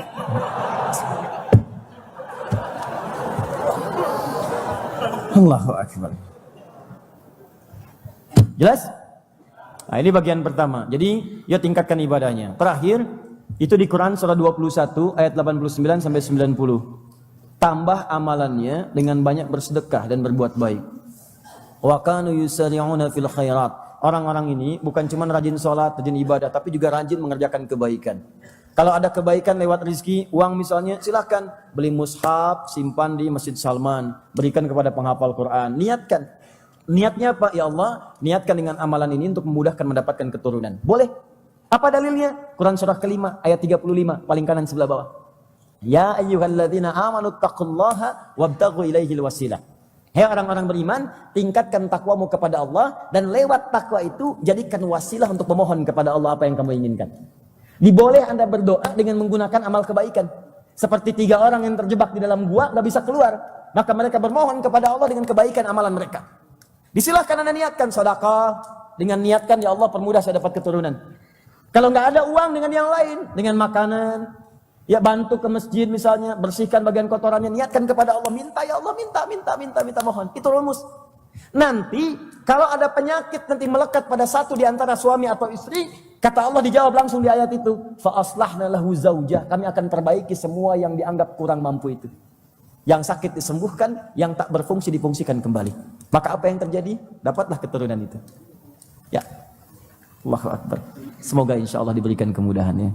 Allahu akbar. Jelas? Nah, ini bagian pertama. Jadi, ya tingkatkan ibadahnya. Terakhir, itu di Quran surah 21 ayat 89 sampai 90. Tambah amalannya dengan banyak bersedekah dan berbuat baik. Wa kanu yusari'una fil khairat. Orang-orang ini bukan cuma rajin sholat, rajin ibadah, tapi juga rajin mengerjakan kebaikan. Kalau ada kebaikan lewat rezeki, uang misalnya, silakan beli mushaf, simpan di Masjid Salman, berikan kepada penghafal Quran. Niatkan. Niatnya apa? Ya Allah, niatkan dengan amalan ini untuk memudahkan mendapatkan keturunan. Boleh. Apa dalilnya? Quran surah kelima ayat 35, paling kanan sebelah bawah. Ya ayyuhalladzina amanu taqullaha wabtaghu ilaihil wasilah. Hei orang-orang beriman, tingkatkan takwamu kepada Allah dan lewat takwa itu jadikan wasilah untuk memohon kepada Allah apa yang kamu inginkan. Diboleh Anda berdoa dengan menggunakan amal kebaikan. Seperti 3 orang yang terjebak di dalam gua gak bisa keluar, maka mereka bermohon kepada Allah dengan kebaikan amalan mereka. Disilahkan Anda niatkan sedekah, dengan niatkan ya Allah permudah saya dapat keturunan. Kalau nggak ada uang dengan yang lain, dengan makanan, ya bantu ke masjid misalnya, bersihkan bagian kotorannya, niatkan kepada Allah, minta ya Allah, minta mohon. Itu rumus. Nanti kalau ada penyakit nanti melekat pada satu di antara suami atau istri, kata Allah dijawab langsung di ayat itu, fa aslahna lahu zaujah, kami akan perbaiki semua yang dianggap kurang mampu itu. Yang sakit disembuhkan, yang tak berfungsi difungsikan kembali. Maka apa yang terjadi? Dapatlah keturunan itu. Ya. Allahu Akbar. Semoga insya Allah diberikan kemudahan ya.